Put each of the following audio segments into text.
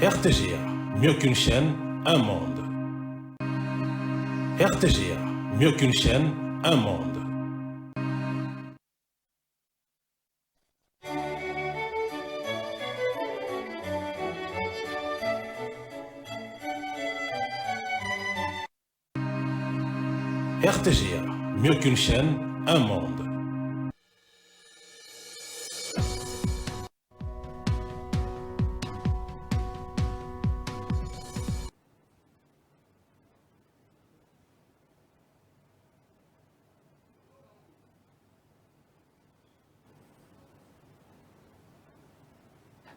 RTGA, mieux qu'une chaîne, un monde. RTGA, mieux qu'une chaîne, un monde. RTGA, mieux qu'une chaîne, un monde.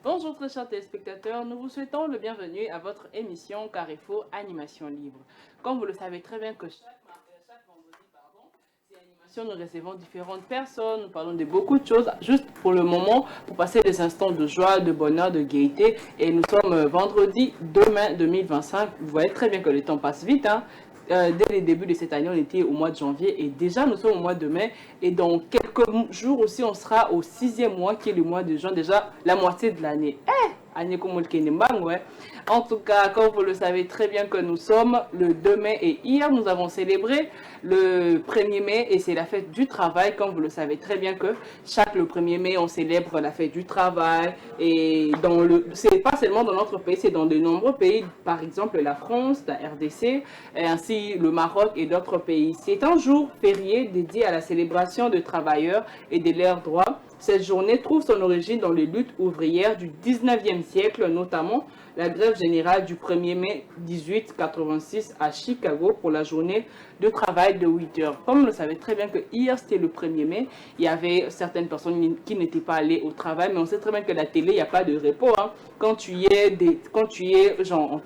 Bonjour très chers téléspectateurs, nous vous souhaitons le bienvenu à votre émission Carrefour Animation Libre. Comme vous le savez très bien que chaque vendredi, c'est animation, nous recevons différentes personnes, nous parlons de beaucoup de choses, juste pour le moment, pour passer des instants de joie, de bonheur, de gaieté. Et nous sommes vendredi 2 mai 2025, vous voyez très bien que le temps passe vite, hein. Dès le début de cette année, on était au mois de janvier et déjà nous sommes au mois de mai. Et dans quelques jours aussi, on sera au 6e mois qui est le mois de juin, déjà la moitié de l'année. Ouais. En tout cas, comme vous le savez très bien que nous sommes le 2 mai et hier, nous avons célébré le 1er mai et c'est la fête du travail. Comme vous le savez très bien que chaque le 1er mai, on célèbre la fête du travail. Et c'est pas seulement dans notre pays, c'est dans de nombreux pays, par exemple la France, la RDC, et ainsi le Maroc et d'autres pays. C'est un jour férié dédié à la célébration des travailleurs et de leurs droits. Cette journée trouve son origine dans les luttes ouvrières du 19e siècle, notamment la grève générale du 1er mai 1886 à Chicago pour la journée de travail de 8 heures. Comme vous le savez très bien que hier c'était le 1er mai, il y avait certaines personnes qui n'étaient pas allées au travail, mais on sait très bien que la télé, il n'y a pas de repos, hein. Quand tu y es, genre,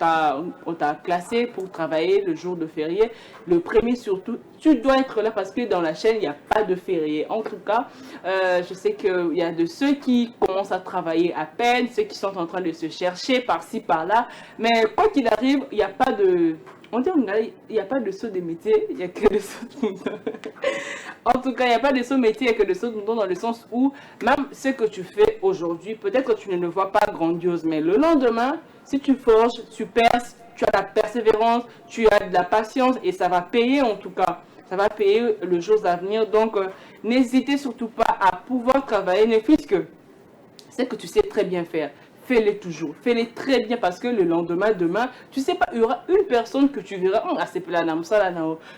on t'a classé pour travailler le jour de férié, le premier surtout, tu dois être là parce que dans la chaîne, il n'y a pas de férié. En tout cas, je sais qu'il y a de ceux qui commencent à travailler à peine, ceux qui sont en train de se chercher par-ci, par-là. Mais quoi qu'il arrive, il n'y a pas de... On dit il n'y a pas de saut de métier, il n'y a que de saut de mouton. En tout cas, il n'y a pas de saut de métier, il n'y a que de saut de mouton dans le sens où même ce que tu fais aujourd'hui, peut-être que tu ne le vois pas grandiose, mais le lendemain, si tu forges, tu perces, tu as la persévérance, tu as de la patience et ça va payer en tout cas. Ça va payer le jour à venir. Donc, n'hésitez surtout pas à pouvoir travailler, ne fût-ce que c'est que tu sais très bien faire. Fais-les toujours, fais-les très bien parce que le lendemain, demain, tu sais pas, il y aura une personne que tu verras, c'est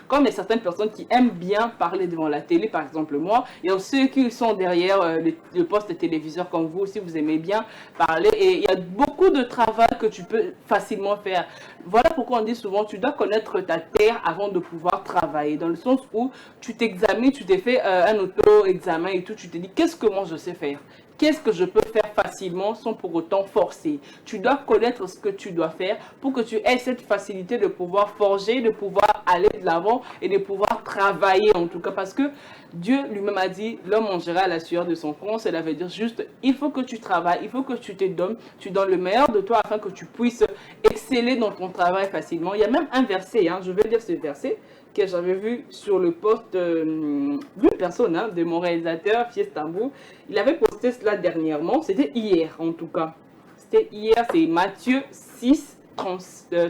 comme il y a certaines personnes qui aiment bien parler devant la télé, par exemple moi, il y a ceux qui sont derrière le poste de téléviseur comme vous aussi, vous aimez bien parler et il y a beaucoup de travail que tu peux facilement faire. Voilà pourquoi on dit souvent, tu dois connaître ta terre avant de pouvoir travailler, dans le sens où tu t'examines, tu t'es fait un auto-examen et tout, tu te dis, qu'est-ce que moi je sais faire? Qu'est-ce que je peux faire facilement sans pour autant forcer? Tu dois connaître ce que tu dois faire pour que tu aies cette facilité de pouvoir forger, de pouvoir aller de l'avant et de pouvoir travailler en tout cas. Parce que Dieu lui-même a dit, l'homme mangera à la sueur de son front. Cela veut dire juste, il faut que tu travailles, il faut que tu te donnes, tu donnes le meilleur de toi afin que tu puisses exceller dans ton travail facilement. Il y a même un verset, je vais lire ce verset que j'avais vu sur le post d'une personne, de mon réalisateur, Fiestambo. Il avait posté cela dernièrement, c'était hier en tout cas. C'était hier, c'est Matthieu 6,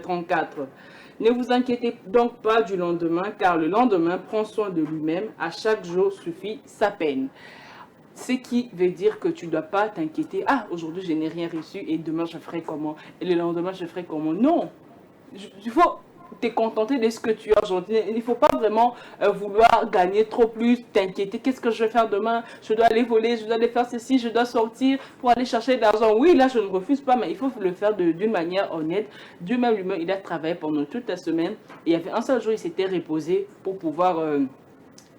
34. Ne vous inquiétez donc pas du lendemain, car le lendemain prend soin de lui-même. À chaque jour suffit sa peine. Ce qui veut dire que tu ne dois pas t'inquiéter. Aujourd'hui je n'ai rien reçu et demain je ferai comment? Et le lendemain je ferai comment? Non. Il faut te contenter de ce que tu as aujourd'hui. Il ne faut pas vraiment vouloir gagner trop plus, t'inquiéter. Qu'est-ce que je vais faire demain? Je dois aller voler, je dois aller faire ceci, je dois sortir pour aller chercher de l'argent. Oui, là, je ne refuse pas, mais il faut le faire d'une manière honnête. Dieu même lui-même, il a travaillé pendant toute la semaine. Et il y avait un seul jour, il s'était reposé pour pouvoir...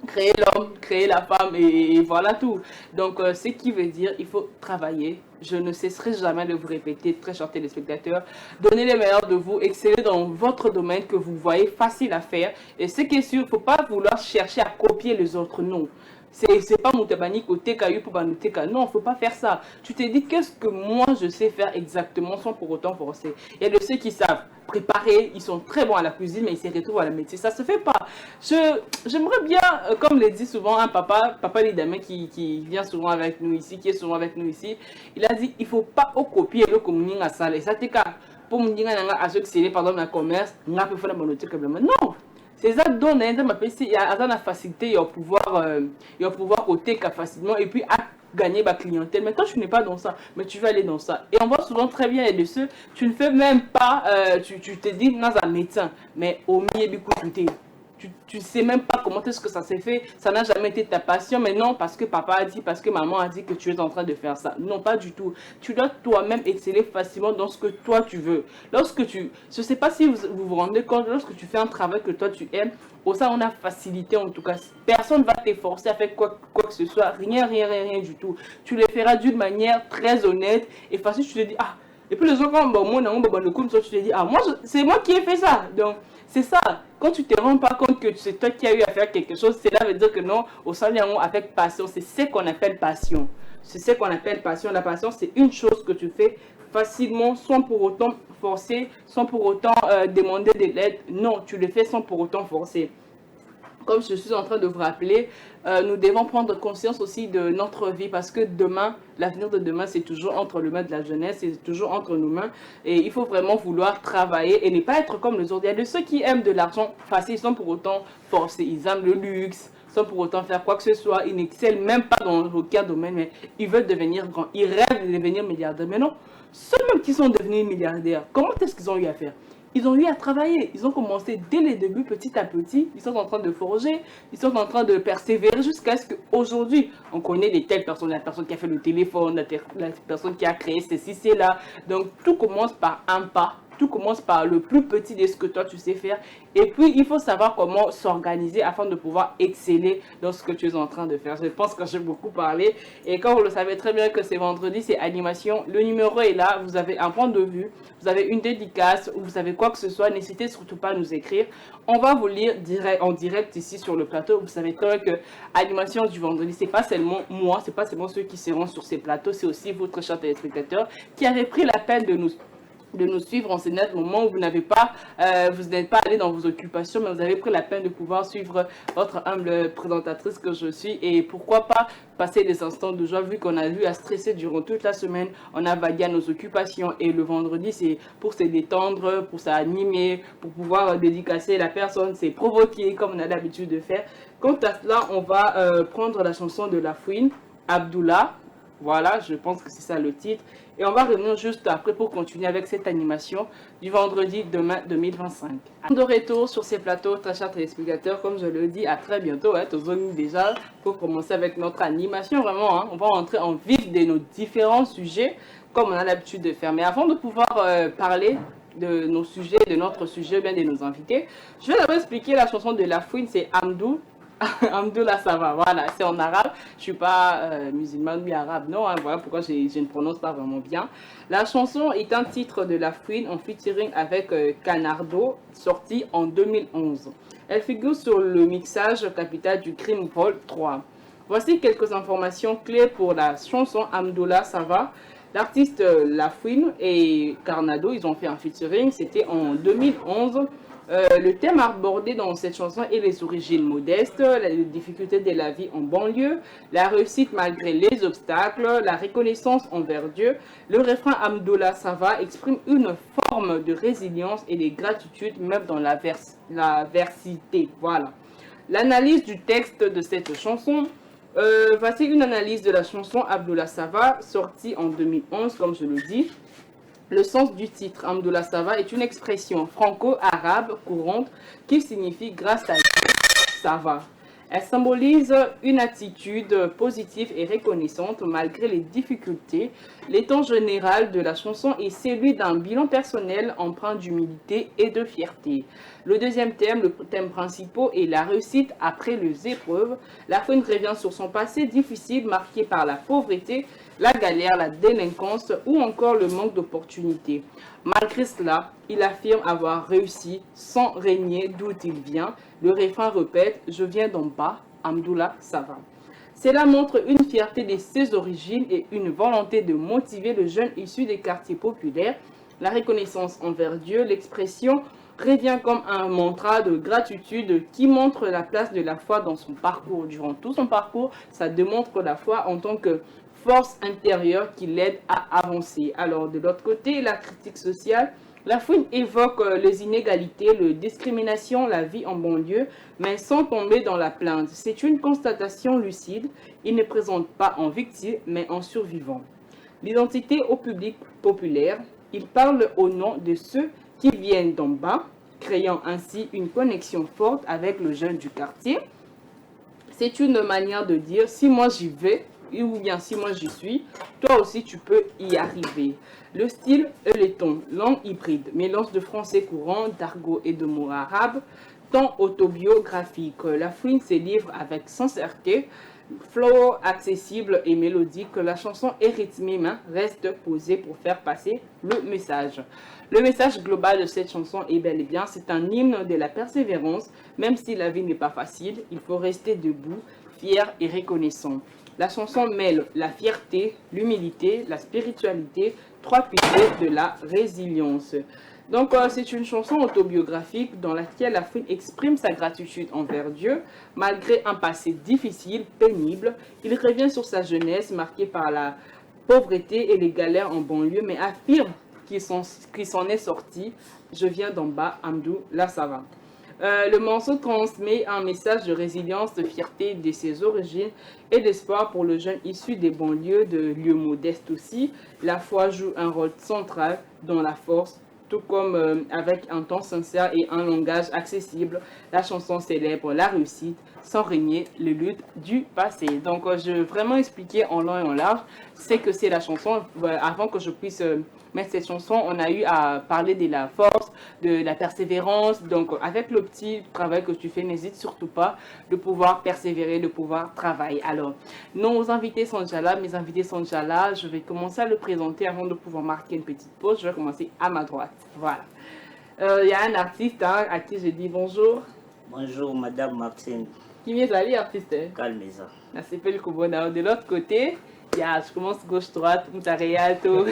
créer l'homme, créer la femme et voilà tout. Donc, ce qui veut dire, il faut travailler. Je ne cesserai jamais de vous répéter, très chers téléspectateurs, donnez le meilleur de vous, excellez dans votre domaine que vous voyez facile à faire. Et ce qui est sûr, il ne faut pas vouloir chercher à copier les autres, non. C'est pas Moutabani côté Kayu pour Banoteka. Non, faut pas faire ça. Tu te dis qu'est-ce que moi je sais faire exactement sans pour autant forcer. Il y a de ceux qui savent préparer, ils sont très bons à la cuisine, mais ils se retrouvent à la métier. Ça se fait pas. J'aimerais bien, comme le dit souvent un papa Lidame qui vient souvent avec nous ici, qui est souvent avec nous ici, il a dit il faut pas copier le communion à ça. Et ça t'es pour me dire à ceux qui pardon dans le commerce, on a pu faire la monotique. Non. C'est ça donne il y a la facilité à pouvoir côté facilement et puis à gagner ma clientèle. Mais toi, tu n'es pas dans ça, mais tu vas aller dans ça. Et on voit souvent très bien de ceux, tu ne fais même pas, tu te dis dans un médecin, mais au milieu du coup, tu ne sais même pas comment est-ce que ça s'est fait, ça n'a jamais été ta passion, mais non, parce que papa a dit, parce que maman a dit que tu es en train de faire ça. Non, pas du tout. Tu dois toi-même exceller facilement dans ce que toi tu veux. Lorsque je ne sais pas si vous rendez compte, lorsque tu fais un travail que toi tu aimes, au ça on a facilité en tout cas. Personne ne va t'efforcer à faire quoi que ce soit, rien du tout. Tu le feras d'une manière très honnête et facile, tu te dis, ah, et puis les gens quand tu te dis, ah, c'est moi qui ai fait ça. Donc, c'est ça. Quand tu ne te rends pas compte que c'est toi qui as eu à faire quelque chose, cela veut dire que non, au Seigneur, avec passion, c'est ce qu'on appelle passion. C'est ce qu'on appelle passion. La passion, c'est une chose que tu fais facilement, sans pour autant forcer, sans pour autant demander de l'aide. Non, tu le fais sans pour autant forcer. Comme je suis en train de vous rappeler, nous devons prendre conscience aussi de notre vie parce que demain, l'avenir de demain, c'est toujours entre les mains de la jeunesse, c'est toujours entre nos mains. Et il faut vraiment vouloir travailler et ne pas être comme les autres. Il y a de ceux qui aiment de l'argent facile sans pour autant forcer. Ils aiment le luxe, sans pour autant faire quoi que ce soit. Ils n'excellent même pas dans aucun domaine, mais ils veulent devenir grands. Ils rêvent de devenir milliardaires. Mais non, ceux-mêmes qui sont devenus milliardaires, comment est-ce qu'ils ont eu à faire? Ils ont eu à travailler, ils ont commencé dès les débuts, petit à petit, ils sont en train de forger, ils sont en train de persévérer jusqu'à ce qu'aujourd'hui, on connaît des telles personnes, la personne qui a fait le téléphone, la personne qui a créé ceci, c'est là. Donc tout commence par un pas, tout commence par le plus petit de ce que toi tu sais faire. Et puis il faut savoir comment s'organiser afin de pouvoir exceller dans ce que tu es en train de faire. Je pense que j'ai beaucoup parlé. Et comme vous le savez très bien que c'est vendredi, c'est animation. Le numéro est là, vous avez un point de vue, vous avez une dédicace ou vous avez quoi que ce soit, n'hésitez surtout pas à nous écrire. On va vous lire en direct ici sur le plateau. Vous savez très bien que animation du vendredi, c'est pas seulement moi, c'est pas seulement ceux qui seront sur ces plateaux, c'est aussi votre cher téléspectateur qui avait pris la peine de nous suivre en ce net moment où vous n'avez pas, vous n'êtes pas allé dans vos occupations, mais vous avez pris la peine de pouvoir suivre votre humble présentatrice que je suis. Et pourquoi pas passer des instants de joie vu qu'on a eu à stresser durant toute la semaine. On a vagué à nos occupations et le vendredi, c'est pour se détendre, pour s'animer, pour pouvoir dédicacer la personne, c'est provoquer comme on a l'habitude de faire. Quant à cela, on va prendre la chanson de La Fouine, Abdullah. Voilà, je pense que c'est ça le titre. Et on va revenir juste après pour continuer avec cette animation du vendredi demain 2025. De retour sur ces plateaux, très chers téléspectateurs, comme je le dis, à très bientôt. Déjà, pour commencer avec notre animation, vraiment, on va entrer en vif de nos différents sujets, comme on a l'habitude de faire. Mais avant de pouvoir parler de nos sujets, de notre sujet, bien de nos invités, je vais d'abord expliquer la chanson de La Fouine, c'est Amdou. Amdoula, ça va, voilà, c'est en arabe. Je suis pas musulmane ni arabe, non, voilà pourquoi je ne prononce pas vraiment bien. La chanson est un titre de La Fouine en featuring avec Canardo, sorti en 2011. Elle figure sur le mixage Capital du Crime Vol 3. Voici quelques informations clés pour la chanson Amdoula, ça va. L'artiste La Fouine et Carnado, ils ont fait un featuring, c'était en 2011. Le thème abordé dans cette chanson est les origines modestes, les difficultés de la vie en banlieue, la réussite malgré les obstacles, la reconnaissance envers Dieu. Le refrain Amdoula Sava exprime une forme de résilience et de gratitude même dans l'adversité. Voilà. L'analyse du texte de cette chanson. Voici une analyse de la chanson Abdoula Sava, sortie en 2011, comme je le dis. Le sens du titre, Amdoula Sava, est une expression franco-arabe courante qui signifie grâce à Dieu, ça va. Elle symbolise une attitude positive et reconnaissante malgré les difficultés. L'éton général de la chanson est celui d'un bilan personnel empreint d'humilité et de fierté. Le deuxième thème, le thème principal, est la réussite après les épreuves. La Fouine revient sur son passé difficile marqué par la pauvreté, la galère, la délinquance ou encore le manque d'opportunités. Malgré cela, il affirme avoir réussi sans régner d'où il vient. Le refrain répète « Je viens d'en bas, Amdoula Sava ». Cela montre une fierté de ses origines et une volonté de motiver le jeune issu des quartiers populaires. La reconnaissance envers Dieu, l'expression revient comme un mantra de gratitude qui montre la place de la foi dans son parcours. Durant tout son parcours, ça démontre la foi en tant que force intérieure qui l'aide à avancer. Alors de l'autre côté, la critique sociale, la fouine évoque les inégalités, la discrimination, la vie en banlieue, mais sans tomber dans la plainte. C'est une constatation lucide. Il ne présente pas en victime, mais en survivant. L'identité au public populaire, il parle au nom de ceux qui viennent d'en bas, créant ainsi une connexion forte avec le jeune du quartier. C'est une manière de dire, si moi j'y vais, ou bien si moi j'y suis, toi aussi tu peux y arriver. Le style et les tons, langue hybride, mélange de français courant, d'argot et de mots arabes, ton autobiographique. La fouine se livre avec sincérité, flow accessible et mélodique. La chanson est rythmée, mais reste posée pour faire passer le message. Le message global de cette chanson est bel et bien, c'est un hymne de la persévérance. Même si la vie n'est pas facile, il faut rester debout, fier et reconnaissant. La chanson mêle la fierté, l'humilité, la spiritualité, trois piliers de la résilience. Donc, c'est une chanson autobiographique dans laquelle la fouine exprime sa gratitude envers Dieu. Malgré un passé difficile, pénible, il revient sur sa jeunesse marquée par la pauvreté et les galères en banlieue, mais affirme qu'il s'en est sorti. Je viens d'en bas, Amdou, là ça va. Le morceau transmet un message de résilience, de fierté de ses origines et d'espoir pour le jeune issu des banlieues, de lieux modestes aussi. La foi joue un rôle central dans la force, tout comme avec un ton sincère et un langage accessible. La chanson célèbre la réussite sans régner les luttes du passé. Donc, je vais vraiment expliquer en long et en large ce que c'est la chanson. Avant que je puisse mettre cette chanson, on a eu à parler de la force, de la persévérance. Donc, avec le petit travail que tu fais, n'hésite surtout pas de pouvoir persévérer, de pouvoir travailler. Alors, nos invités sont déjà là, mes invités sont déjà là. Je vais commencer à le présenter avant de pouvoir marquer une petite pause. Je vais commencer à ma droite. Voilà. Il y a un artiste à qui je dis bonjour. Bonjour, Madame Maxine. Qui est allé artiste? Calmez-ça. C'est le Kobona. De l'autre côté, je commence gauche-droite, Moutareyato.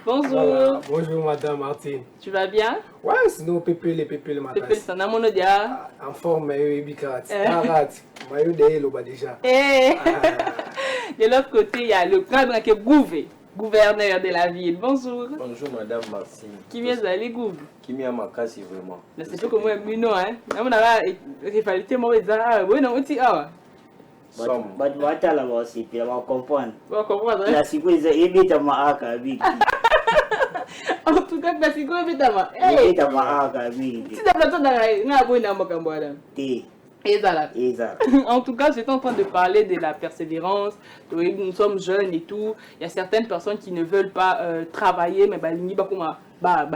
Bonjour. Voilà. Bonjour Madame Martine. Tu vas bien? Ouais, sinon Pépé le matin. Pépé, c'est un monodia. En forme, mais bicarat. Arat. Maillot de l'oba déjà. De l'autre côté, il y a le cadre qui est gouverneur de la ville. Bonjour. Bonjour Madame Martine. Qui vient d'aller Gouv? Qui m'y a marqué vraiment. C'est pas comme un mino, hein. On a rivalité, moi, oui, non, aussi, ah. But what I was it, I will comprendre. On comprend, La hein. sécurité est bien ma akabi. En tout cas, la sécurité est d'abord. Est bien ma akabi. Si tu as besoin d'aller, on a besoin d'aller. T. Exact. En tout cas, j'étais en train de parler de la persévérance. Nous sommes jeunes et tout. Il y a certaines personnes qui ne veulent pas travailler, mais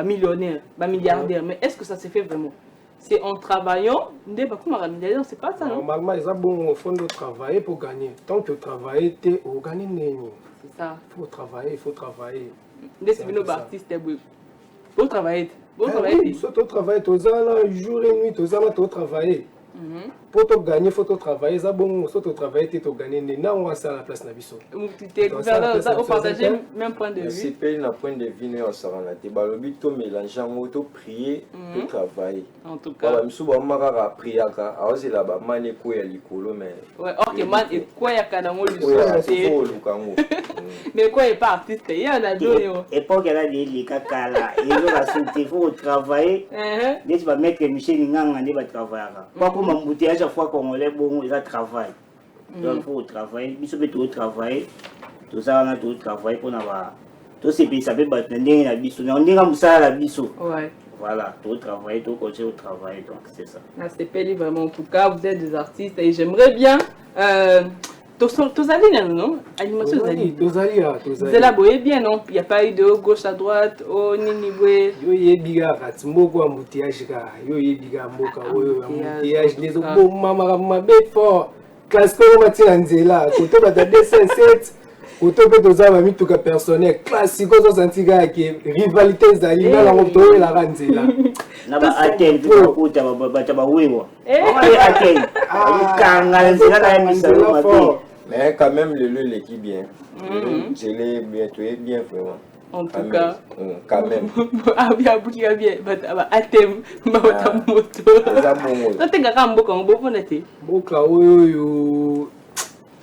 millionnaire, milliardaire. Mais est-ce que ça se fait vraiment? C'est en travaillant, c'est pas ça, non? Normalement, ils ont bon fond de travailler pour gagner. Tant que travailler, tu au gagner. C'est ça. Il faut travailler, il faut travailler. Des artistes, faut travailler. Soit tu travailles, tu as jour et nuit, tu as travailler. Pour te gagner, il faut te travailler. Ça bon, soit tu travailles, tu gagnes. Là, on va ça à la place Nabiso. Tu es gouverneur, on partage même point de vue. C'est pas un point de vue, on s'en rend là. Le but, c'est mélanger, on prier, on travailler. En tout cas. Même si on a prié, on a là-bas, man est quoi, il mais. Ouais, ok, man est quoi, il y a quand même mais quoi, il n'est pas artiste, il y en a deux. Et pour qu'elle a des cacala, il faut travailler. Tu vas mettre Michel Ngang, il va travailler. Comme embouteillage à chaque fois qu'on est bon, il travaille. Donc il faut travailler, il faut tout travailler. Tout ça, on a tout travail pour avoir. Tout ce qui s'appelle Batendé, la biso. On dit comme ça la biso. Ouais. Voilà, tout travail, tout continuer au travail, donc c'est ça. C'est Peli vraiment, en tout cas, vous êtes des artistes et j'aimerais bien. Tozali, non? Animation Tozali. Tozali, bien, non? Il n'y a pas eu de gauche à droite, oh, Ninibwe. Yo ye biga katimoko embouteillage ka. Yo ye biga mboka oyo embouteillage les autres mama be fort. Casco matina nzela. Koto bata 207. Koto pe toza ba mituka personnel classique ozo sentika ke rivalité zali na la moto la ranzela. Na ba atel tu kuta ba wewa. Ba atel. Kanga nzela na misalo mabe. Mais quand même l'équipe bien. Je l'ai bien vraiment. En tout cas, quand même. Ah bien, bien, atem, ta moto. Ça t'es gagné un beau quand beau ponete. Boka oyo.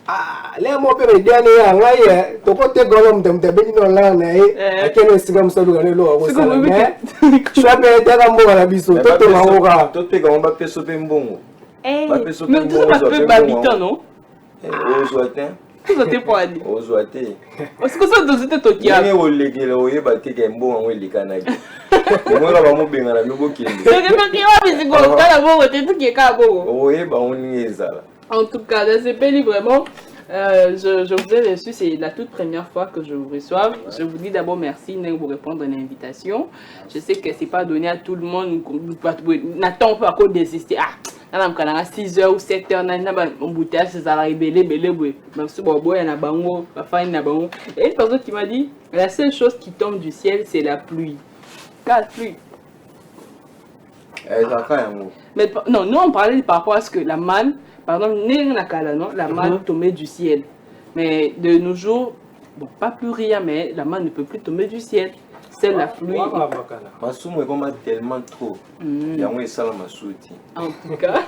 Ah, les mots peuvent gagner à ngaye. Toko te golom dem te beni no la na e. Akeno Instagram so gagner lo a wosala. Je vais te ga mbo na biso. Toto maoka. Toto ga mba peso pe mbongo. Mais tout ça peut babiton non? Ozoatin. Ozoatin pour aller. Ozoatin. Est-ce que ça doit être tokia? Mais au legela oyeba te ke mbongo ngo likanaki. Moi la ba mo benga na lobo kende. C'est que qui va bisi ko kala bo te tout qui ka bo. Oyeba oni ezala. En tout cas, dans ce pays vraiment je vous ai reçu, c'est la toute première fois que je vous reçois. Je vous dis d'abord merci de vous répondre à l'invitation. Je sais que c'est pas donné à tout le monde. N'attends pas qu'on désiste. Ah, on a 6 heures ou 7 heures, on a un embouteillage, c'est ça, belé. Même si bon, il y a un bango, la fin, il y a un bango. Et une personne qui m'a dit, la seule chose qui tombe du ciel, c'est la pluie. Quelle pluie? Mais non, nous on parlait par rapport à ce que la manne, par exemple, la manne tombait du ciel. Mais de nos jours, bon, pas plus rien, mais la manne ne peut plus tomber du ciel. C'est la pluie. Masumu est vraiment tellement trop. Il y a un salam à souti. En tout cas,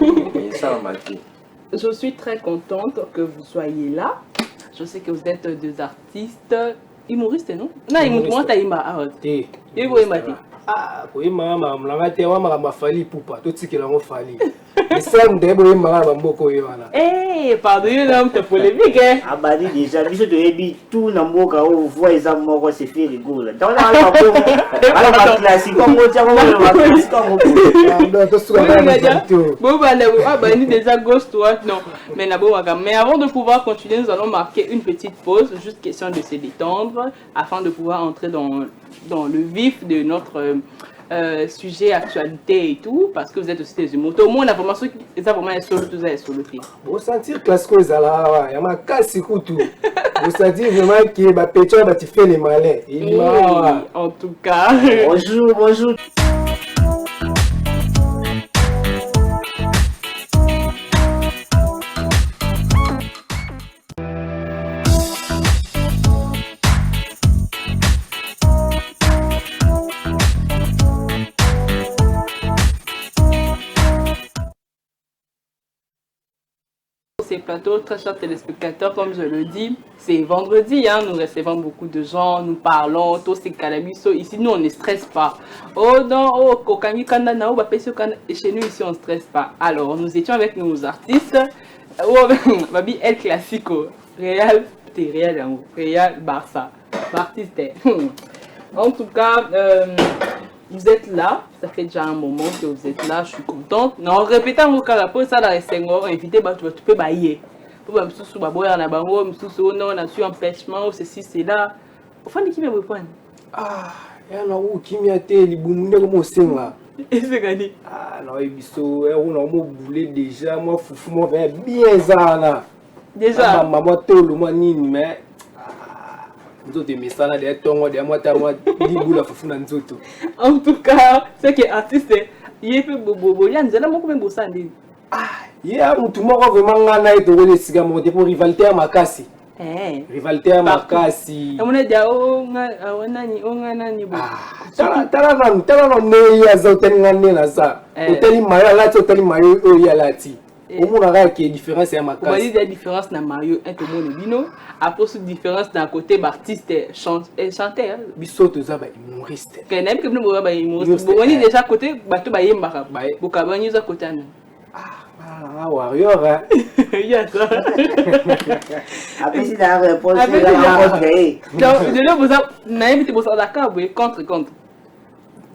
je suis très contente que vous soyez là. Je sais que vous êtes deux artistes humoristes, non? Non, humoristes. Ah, oui, maman, la terre, m'a fallu pour pas tout ce qu'il a fallu. Et ça, on devait maman beaucoup. Eh, pardon, l'homme, c'est polémique, hein? Ah, bah, déjà, je te tout dans mon cas, où vous voyez ça, moi, c'est fait rigolo. Dans la classique, comme on tient, mais avant de pouvoir continuer, nous allons marquer une petite pause, juste question de se détendre, afin de pouvoir entrer dans le vif de notre sujet, actualité et tout, parce que vous êtes aussi des humours. Tout le monde a vraiment ceux qui ont vraiment solo. Vous sentir classique, il y a ma casse tout. Vous sentir vraiment que les pétons va te faire les malins. En tout cas. Bonjour. Ces plateaux, très chers téléspectateurs, comme je le dis, c'est vendredi, hein, nous recevons beaucoup de gens, nous parlons, tous ces calabiso. Ici, nous, on ne stresse pas. Oh non, oh, Kokami Kandana, et chez nous, ici, on ne stresse pas. Alors, nous étions avec nos artistes, Babi El Classico, Real Barça, artiste. En tout cas, vous êtes là, ça fait déjà un moment que vous êtes là, je suis contente. Non, répétons vos carapos, ça dans les 5 heures, invité, tu peux bailler. Pour me sous baboyer en abango, me sous non, on a su empêchement, ceci, c'est là. Au fond, qui m'a répondu? Ah, il y a un qui m'a été libouné comme au sein là. Et c'est gagné. Ah, non, il biso, on a boulé déjà, moi, foufou, moi, bien ça là. Déjà. Maman, tout le monde, mais. En tout cas, c'est que artiste, il fait bobo, il y a un zéro comme bossa. Ah, il y a un tout moment vraiment gana et de siga monter pour rivalité à Makassi. Rivalité à Makassi. On est déjà on a nani bo. Tala ne ya za hotel ngane na za. Hotel mayo la hotel mayo o ya lati. Au moins on a qui différence à Makassi. On va dire la différence dans Mario et tout le monde bino. Après cette différence d'un côté artiste chanteur. Bisoto za ba humoriste. Que n'aime que nous ba humoriste. Bon on est déjà côté bato ba yemba. Bokabani za côté na. Ah, warrior hein. Yes. Après si la réponse est la rentrée. Donc de là vous avez n'aime bossa d'accord contre.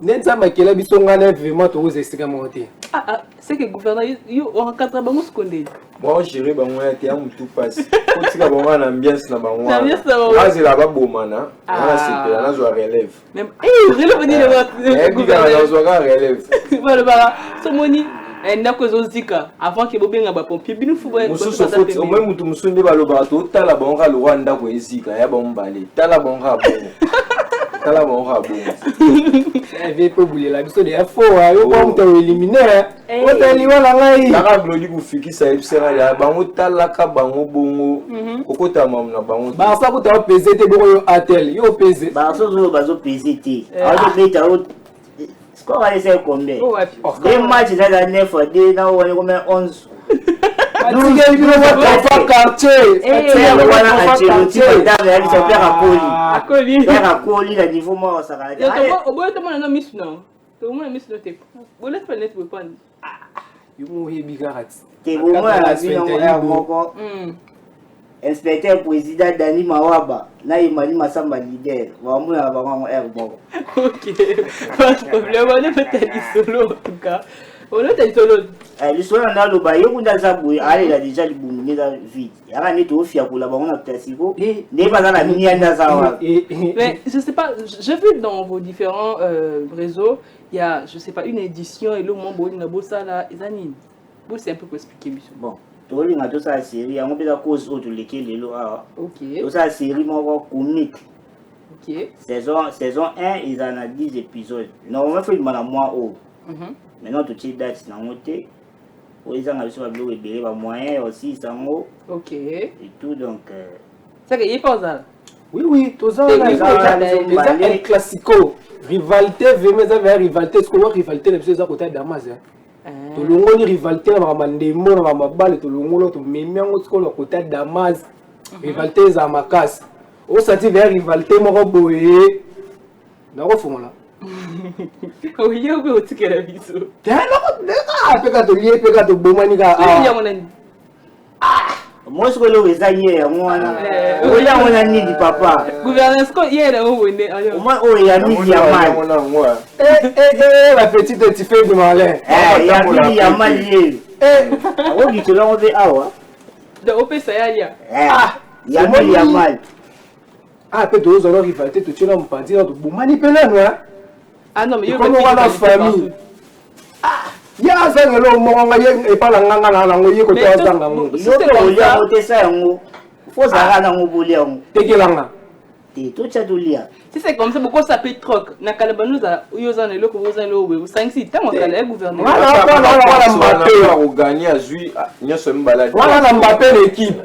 Nenza makela biso ngana vraiment to oser sika monter. Ah, c'est que le gouverneur, il encadre bango ce qu'on dit. Moi, je dirais bango ya te am tout passe. Quand tu vas bango na ambiance na bango. Ambiance na bango. Ah, c'est là-bas bomana. Voilà, c'est là zo relève. Même relève ni le gouverneur zo relève. Voilà, so moni ndako ezozika avant ke bobenga bapompier bino fu au moins mutu mosusu nde balobaka totala bango ka lokwa ndako ezika ya bamobale tala bango ka bongo tala bango ka bongo eve mpe bulela biso deya fo yo kwa moto oelimine otaliwa na ngai taka biloli kofikisa ebisera ya bango talaka bango bongo kokotama na bango basa kuta opese te boko yo atel yo opese baso oyo bazopese te azobeta score alesa combien deux matchs ezaka 9 à 2 na wana combien 11 atikeli bino batrafa quartier wana Ancelotti madame ya biso père akoli na niveau moko osakana oboyo tomona no misu na tomona misu no te bolesi pa net bopani yo moyebi kaka te bomona na bino ya moko inspecteur président Dani Mawaba na Emmanuel Massamba leader bamona bango air moko ok pas de problème on est peut-être solo en tout cas on est solo lisolo na loba yo kunda zabu ale la déjà libumine da vite yaka ne to fia kula bango na klasiko ne pas na mini anda zawa mais je sais pas j'ai vu dans vos différents réseaux il y a je sais pas une édition et le moment bo na bossa la ezanine bo c'est un peu pour expliquer monsieur bon tolinga to sa série yango pesa cause auto leke lelo awa OK to sa série moko comique OK saison 1 ils en a 10 épisodes normalement faut demander moi oh maintenant tout de date na moté ils ont besoin de libérer ba moyens aussi sango OK et tout donc ça que y pas ça oui toza na un classico rivalité vemeza vers rivalité ce qu'on rivalité na biso za côté Damas tolongoli rivalité na mamandemo na mabale tolongolo to memiango tsikolo côté Damas rivalité za makasi o sati vers rivalité moko boye na ko fongola oui yo go tikela biso peka to lié peka to bomani ka moi ce que le rezanye ya mwana oya mwana nidi papa gouverneur ko yera o wende moi o ya nidi ya mal la petite tu fais de malin ya nidi ya mal ye o gitolo ngo be awa de opesa ya ya nidi ya mal pe to zo rivalité to tshela mpandi na to bomani pelano ah non mais yo comme on a famille ya zangelo monga ye epala nganga na ngo ye ko to zanga ngo yo ya otesa yango faut zanga na ngo bolia ngo tekelanga te to tchadulia si c'est comme ça beaucoup ça peut troc na kalabanuza uyoza na loko boza lo we 5 6 tant on kala gouvernement wala Mbappé a gagné à Zui nyoso mbala wala Mbappé l'équipe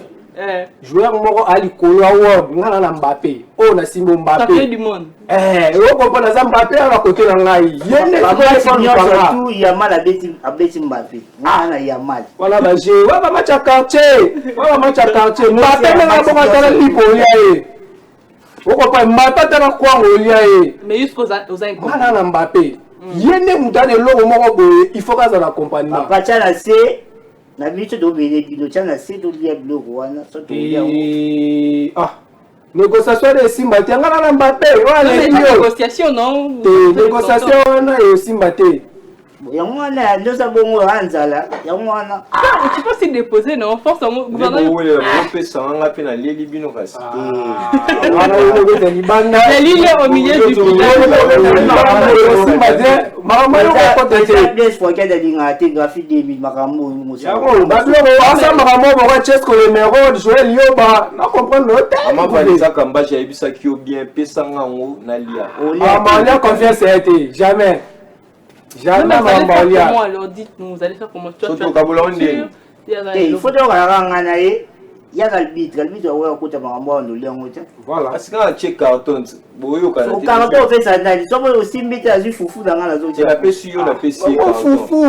joueur moko ali kolo award ngana na Mbappé o na simbo Mbappé champion du monde o ko na Mbappé ala côté na ngai yende tout ya mal abeti Mbappé ngana ya mal wala ba je wala match quartier Mbappé na bonga tala lipolia e o ko pa Mbappé tala kwa ngolia e mais jusqu'aux incompris ngana na Mbappé yende mutane logo moko boye il faut kaza na compagnie papa tala c'est na bicho do bele bino tshana se to lia bloko wana so to lia négociation de simba te ngana na Mbappé wala négociation non négociation wana e simba te yango wana ndo sa bongo hanzala yango wana tu peux se déposer non force au gouvernement wele pesa nganga pe na lieli bino kasi wana uno ko libanda l'île au milieu du simba te mama yo ko tete des fois qu'il y a des lignes graphie 2000 makambo yango bablo asa makambo ba Chesco le numéro Joël Yoba na comprendre le temps ama valisa kamba jaibisa ki bien pesa ngango na lia malia confiance été jamais comment alors dites-nous vous allez faire comment surtout kabula onde il faut donc ngana ye ya galbitre wa kota makambo ndo liango ta voilà parce que na check carton boyo kana o carton fait ça ndali so mo aussi mbita azu fufu na ngana zo la pesi yo na pesi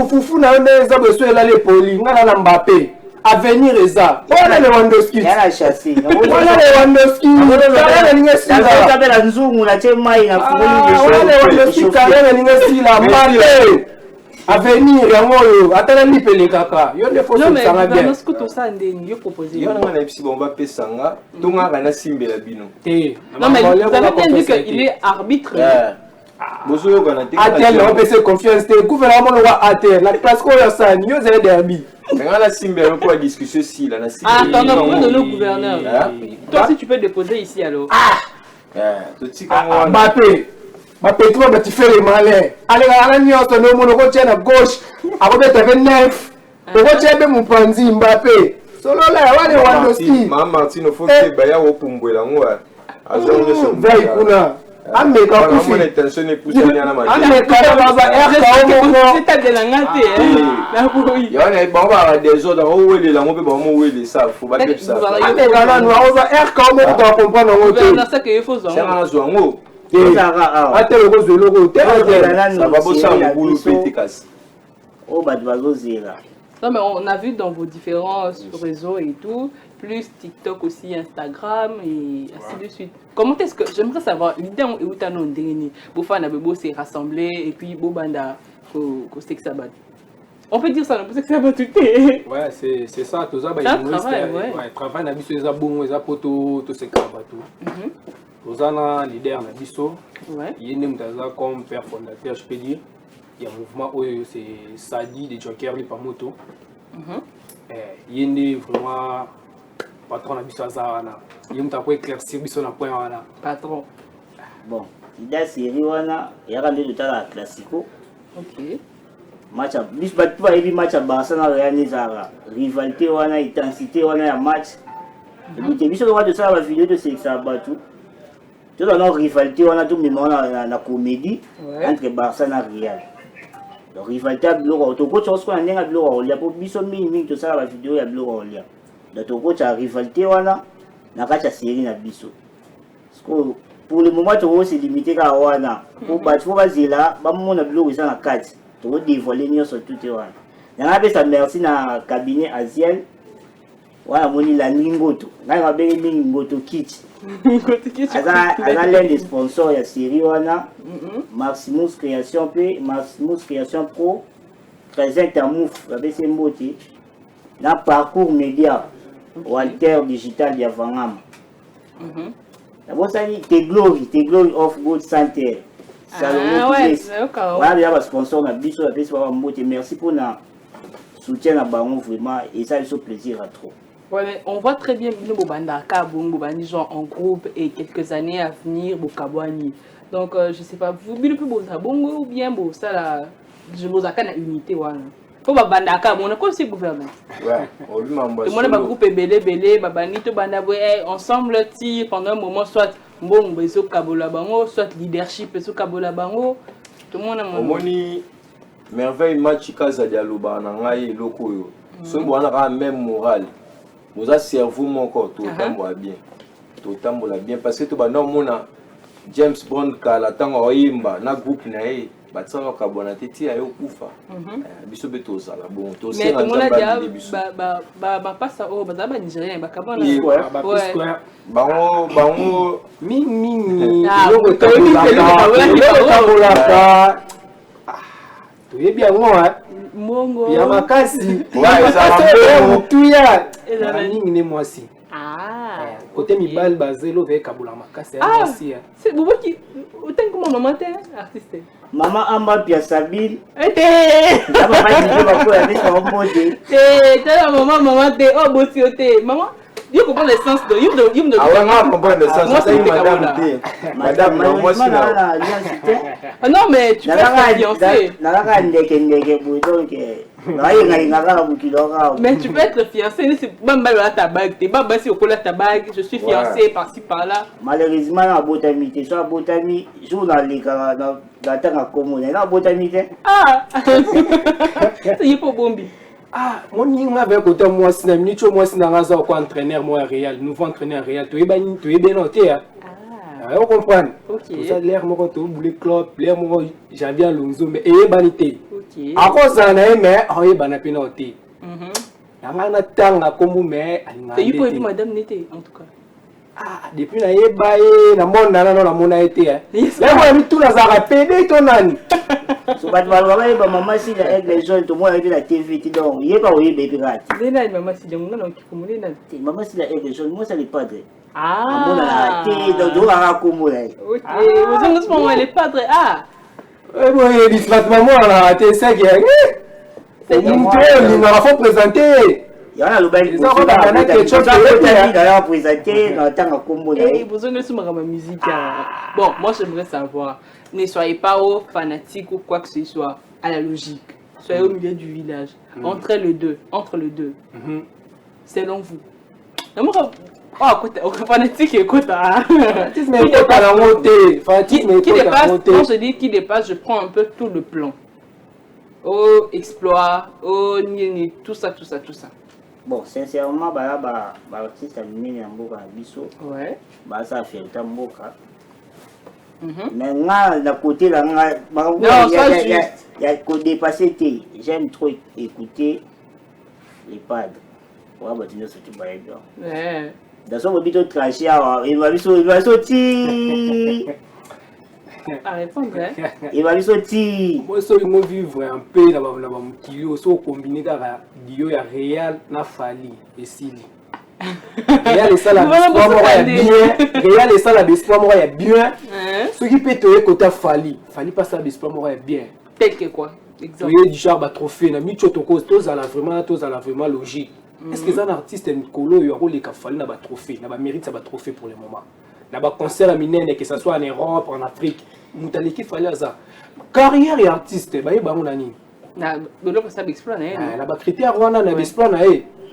fufu na neza beso ela le poli ngana na Mbappé avenir eza wala Lewandowski yana chassi wala Lewandowski wala ningesi la tabela nzungu na chemai na funguli wala Lewandowski kana ningesi la Mbappé avenir yango yo atala lipele kaka yo nde foso sanga bien non mais to ça ndeni yo proposer yo na na epsi bomba pesanga tonga kana simbela bino te non mais vous avez bien dit qu'il est arbitre bozo yo kana te atel on peut se confiance te gouvernement no wa atel la place ko ya sani yo zé derby ngala simbela ko discussion si la na ah attends on donne au gouverneur toi si tu peux déposer ici alors to tika Mbappé petit va tu fais les malins allez la nyonso no mono ko tient à gauche akobeta 29 ko tient mon panzi Mbappé solo la wale Wandoski Mama Martino faut que baya wo pumbwela ngwa azonge so vai kuna ameka kufi mona intention est pousser na ma ameka baba RK omo c'est de la ngate na boyi yone bon ba des autres o wele la mo pe ba mo wele ça faut ba que ça ameka na no oza RK omo ko comprendre ngote na ça que il faut zo ça na zo ngo atele ko zelo ko te ça va bosser en boulot pété casse oh bah tu vas oser là. Non mais on a vu dans vos différents réseaux et tout, plus TikTok aussi, Instagram et ainsi de suite. Comment est-ce que j'aimerais savoir l'idée où tu as non dernier, Bofana Bebo s'est rassemblé et puis Bobanda ko Sexabat. On peut dire ça, on peut Sexabat tout est. Ouais, c'est ça, tout ça. C'est un travail, ouais. Travail na biso eza bon, eza poto to Sexabat tout. Tout ça na leader na biso. Ouais. Yene mutaza comme père fondateur, je peux dire. Il y a un mouvement où c'est Sadi de Joker li pamoto. Yene vraiment patron na biso azana. Yene mutako éclaircir biso na point wana. Patron. Bon, ida série wana yakande de tala classico. OK. Match à bis bat pas ebi match à Barcelone réalisera. Rivalité wana intensité wana ya match. Et puis biso droit de ça la vidéo de Sexa Batu. Tout dans notre rivalité wana tout même na comédie entre Barcelone et Real. Donc rivalité à Bloro to coach on a nenga Bloro il y a pour biso mingi tout ça la vidéo ya Bloro il y a. Donc to coach à rivalité wana na kacha série na biso. Parce que pour le moment to c'est limité ka wana. Pour battre faut bazila ba mona Bloro ça na 4. To dévoiler nyo sur tout wana. Na ngabe ça merci na cabinet Asiel. Wana moni la Ningoto. Na ngabe Ningoto Kitch. Aza l'un des sponsors de la série wana Maximus Création P, Maximus Création Pro, présente à Mouf, avec ses mots, dans parcours média, Walter Digital de Yavangam. D'abord, ça dit, tes glory of good santé. Salomon Place. Voilà, il y a un sponsor, on a dit sur la place, merci pour le soutien à Baron, vraiment, et ça, il plaisir à trop. Ouais, on voit très bien le Bobanda Kabong, Bobani genre en groupe et quelques années à venir Bokabwani. Donc je sais pas, vous voulez plus Bosabongo ou bien ça là, je vous ai une unité wana. Faut Bobanda Kabong, on a quoi c'est gouvernement. Ouais, on lui m'envoie. Tout le monde a groupe belé Babani to banda ensemble ti pendant un moment soit bon beso Kabola Bango, soit leadership beso Kabola Bango. Tout le monde a mon. Omoni merveille match Kaza Dialoba na ngai loko yo. So bwana ka même moral. Nous avons cerveau mon corps, tout bien. Tout bien. Parce que tout le monde James Bond, quand il a un groupe, il a un carbone, il a un coufa. Biso beto ça là. Bon, tout mais tout le monde a dit, bah pas ça, oh, bah d'abord Nigérien, bah carbone. Ouais. Bah ming. Ah, tu es bien moi. Mongo. Ya makasi. Ouais, ça va. Tuya. Nini ne mwasi. Ah. Côté mibal bazelo ve kabula makasi ya mwasi. C'est vous qui autant que maman t'es artiste. Maman Amba Pia Sabine. T'es. Ça va pas dire ma quoi avec son bonté. T'es la maman t'es oh botioté. Maman you comprends le sens de you de ah ouais moi comprends le sens c'est madame moi c'est là non mais tu peux être fiancé mais tu peux être fiancé c'est même là ta bague t'es pas basé au col ta bague je suis fiancé par-ci par-là malheureusement la botamité soit botami jour dans les dans ta commune la botamité ah c'est pas bombi. Ah, mon ninga avec côté moi si na minute moi si na ngaza ko entraîneur moi Real, nouveau entraîneur Real, tu es bien noté hein. Ah, on comprend. OK. Ça l'air moko to boule club, l'air moko j'avais Alonso mais et banité. OK. À cause ça na mais oh bana penalty. Na tanga comme mais c'est il peut madame n'était en tout cas. Ah, depuis na yeba na mona na mona été hein. Là moi tout la zara pédé ton nani. So but ba mama si la aigle jaune to moi la TV ti donc il pas oui baby rat. Dena mama si donc non qui comme na mama si la aigle jaune moi ça les padre. Ah. Mona ti donc ara comme là. OK, vous en ce moment les padres ah. Moi il dit maman là t'es ça qui est. C'est une fois il m'a faut présenter. y a le bail Ils ont regardé quelque chose d'ailleurs présenté dans le temps à combo. Et vous avez sur ma musique. Bon, moi j'aimerais savoir, ne soyez pas fanatique ou quoi que ce soit, à la logique. Soyez au milieu du village, entre les deux. Selon vous. Fanatique et quota. Fanatisme est quota la montée. Fanatisme est quota la montée. Quand je dis qui dépasse, je prends un peu tout le plan. Oh, exploit, oh, ni, tout ça. Bon, sincèrement, l'artiste a mené un beau biseau. Ouais. Ça a fait un beau cas. Mais moi, d'un côté, il y a qu'au dépassé. J'aime trop écouter les pads. Ouais, tu ne sais pas bien. Dans son hôpital tranché, il va sortir. Il va sortir. Moi, je vais vivre un peu dans mon kilo, so combiné avec Dio et Réal, na Fali et Sili. Réal et ça la Réal et ça la bespoir moi bien. Ce qui peut te côté Fali pas ça bespoir moi bien. Tel que quoi? Exemple. Du genre trophée na micho to cause tous à la vraiment logique. Est-ce que un artiste est colo il rôle les Fali na ba trophée, na ba mérite ça ba trophée pour le moment. Na ba concert à minene que ça soit en Europe, en Afrique. Moutaliki fallait ça. Carrière et artiste, bah il ba nani. Na belo ça explore na ba critère wana na explore na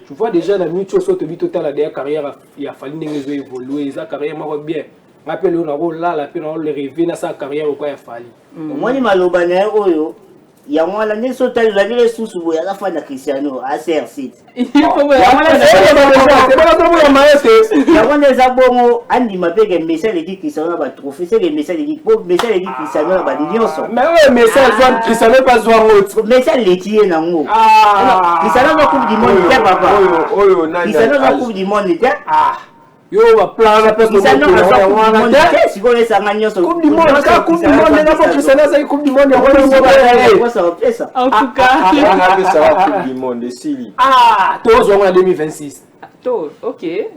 tu vois déjà la mutuo so to bi total la dernière carrière il a fallu n'engezo évoluer sa carrière m'a bien. Rappelle on a rôle là la peine on le rêver na sa carrière quoi il a fallu. Moi ni maloba na oyo ya mwana ne so tali la ile susu boya la fa na Cristiano a CR7. Ya mwana za bongo andi mapeke message dit Cristiano ba trophée c'est les messages dit pour message dit Cristiano ba nyonso. Mais ouais message soit Cristiano pas soit autre. Message les tier na ngo. Cristiano na coupe du monde te papa. Cristiano na coupe du monde te. Yo va plan la personne Cristiano na coupe du monde te si ko lesa nyonso. Coupe du monde ka coupe du monde na pas Cristiano ça coupe du monde en tout cas on a ça la coupe du monde Sili. Tous on en 2026. Ok. Il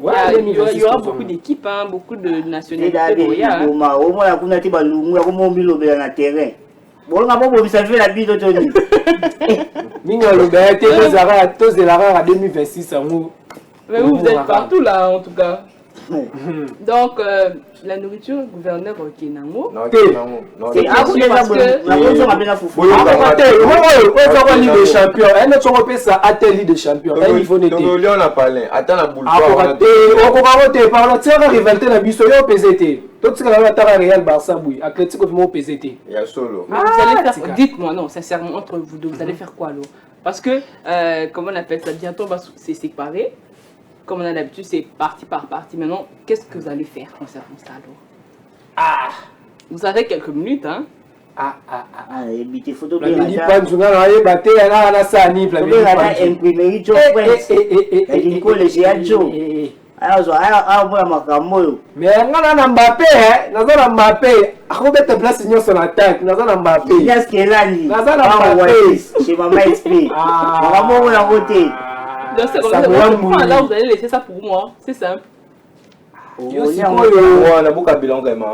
y aura beaucoup d'équipes, beaucoup de nationalités. Au moins, on a dit que nous avons mis le terrain. Bon, on a pas ça fait la vie de Tony. Mignon, le gars, tous les rare à 2026. Mais vous êtes partout là, en tout cas. Donc, la nourriture, gouverneur Kenango. C'est parce que on Ligue des champions. Elle ne sont pas ça à tel Ligue des champions. Il faut noter. Donc, on a parlé. Attends la boule. On va voter par la terre rivalité la Bissoyo PZT. Tout ce que la Tara Real Barça Boui. Atlético de PZT. Il y a solo. Vous allez faire. Dites-moi, non, sincèrement, entre vous deux, vous allez faire quoi alors? Parce que, comment on appelle ça? Bientôt, on va se séparer. Comme on a l'habitude, c'est partie par partie. Maintenant, qu'est-ce que vous allez faire concernant ça alors? Vous avez quelques minutes, hein? Il faut que mais on a Mbappé, on a Mbappé. On va te placer sur l'attaque. On a Mbappé. Qu'est-ce qu'elle a dit? Je vais m'expliquer. On va mourir à voter. Donc c'est comme ça, là vous allez laisser ça pour moi, c'est simple. On a beaucoup de bilan quand même.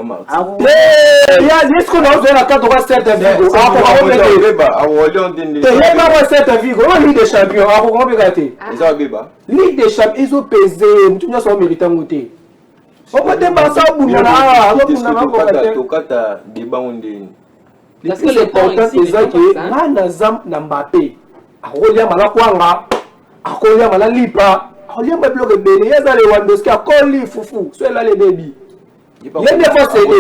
Il y a des qu'on a fait la carte de cette Vigo. Ligue des champions. Ligue des champions, ils ont pesé. Tout le monde sont méritants goûter. On va débarrasser au bout de là. Parce que le temps ici, c'est que Mbappé. Akolia mala lipa akolia ba bloque bene yaza le Wandoski akoli fufu so là les baby yende fa cédé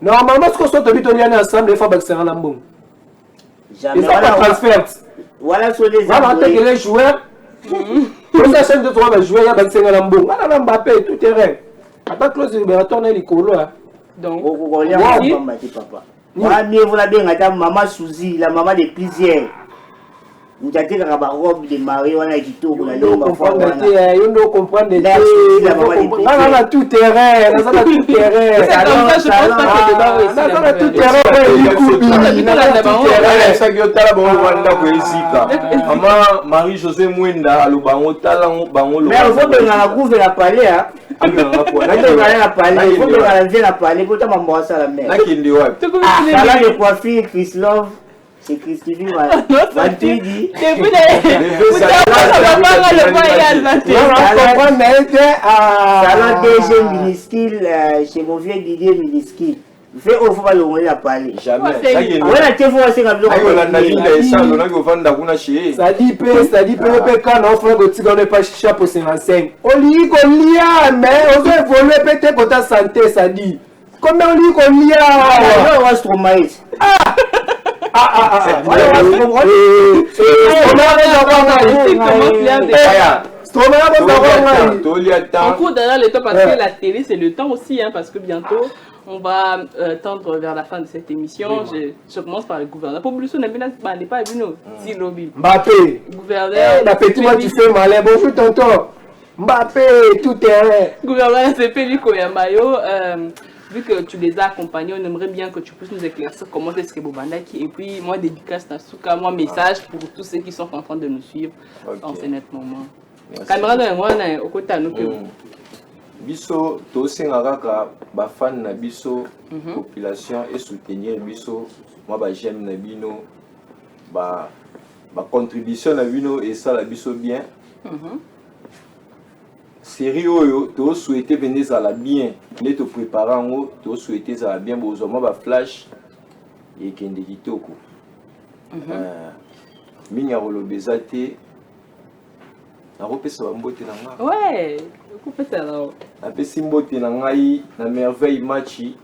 normalement ce que so to bitoni na ensemble fa baxera na mbongo jamais voilà transfert voilà sur les voilà que les joueurs pour ça chaîne de trois ba joueurs ya baxera na mbongo ala Mbappé tout terrain ata clause libératoire na likolo donc okolia mama ti papa wa mieux vous la bien ata maman Suzy la maman de plusieurs. Vous avez la robe de mariée, on a dit tout. On comprend tout terrain. Tout terrain. Marie-José Mwenda, le bango talent, bango. Mais il faut que la couve la palais. Il faut que la palais pour ta maman ça la mère. Là, les coiffures, Chris Love. C'est Christophe Matuidi. Depuis salon DG minuscule chez mon vieux Didier minuscule. Fais au fond le la parler. Jamais. Voilà, tu vois c'est comme ça dit quand on fait que tu connais pas chapeau 55. On lit qu'on lit mais on veut évoluer peut-être pour ta santé ça dit. Comment on lit qu'on lit on va se tromper. En cours derrière le temps, parce que la télé c'est le temps aussi, hein, parce que bientôt on va tendre vers la fin de cette émission. Je commence par le gouverneur. Pour Blusso, n'est pas venu si lobby. Mbappé. Gouverneur. La petite moi tu fais mal. Bonjour tonton. Mbappé, tout terrain. Gouverneur, c'est Félix Koyamayo. Vu que tu les as accompagnés, on aimerait bien que tu puisses nous éclaircir comment est-ce que Bobandaki. Et puis, moi, dédicace Nasuka, moi, message pour tous ceux qui sont en train de nous suivre dans ces net moments. Caméra, moi, on au côté de nous. Biso, tous les fans na biso, population et soutenir biso, moi, j'aime na bino, contribution na bino et ça la biso bien. Série oyo to souhaiter venir à la bien les te préparant to souhaiter ça bien bozoma ba flash et kende kitoko minya rolobeza te na repesa mbote na nga ouais kupesa là na pesi mbote na ngai na merveille matchi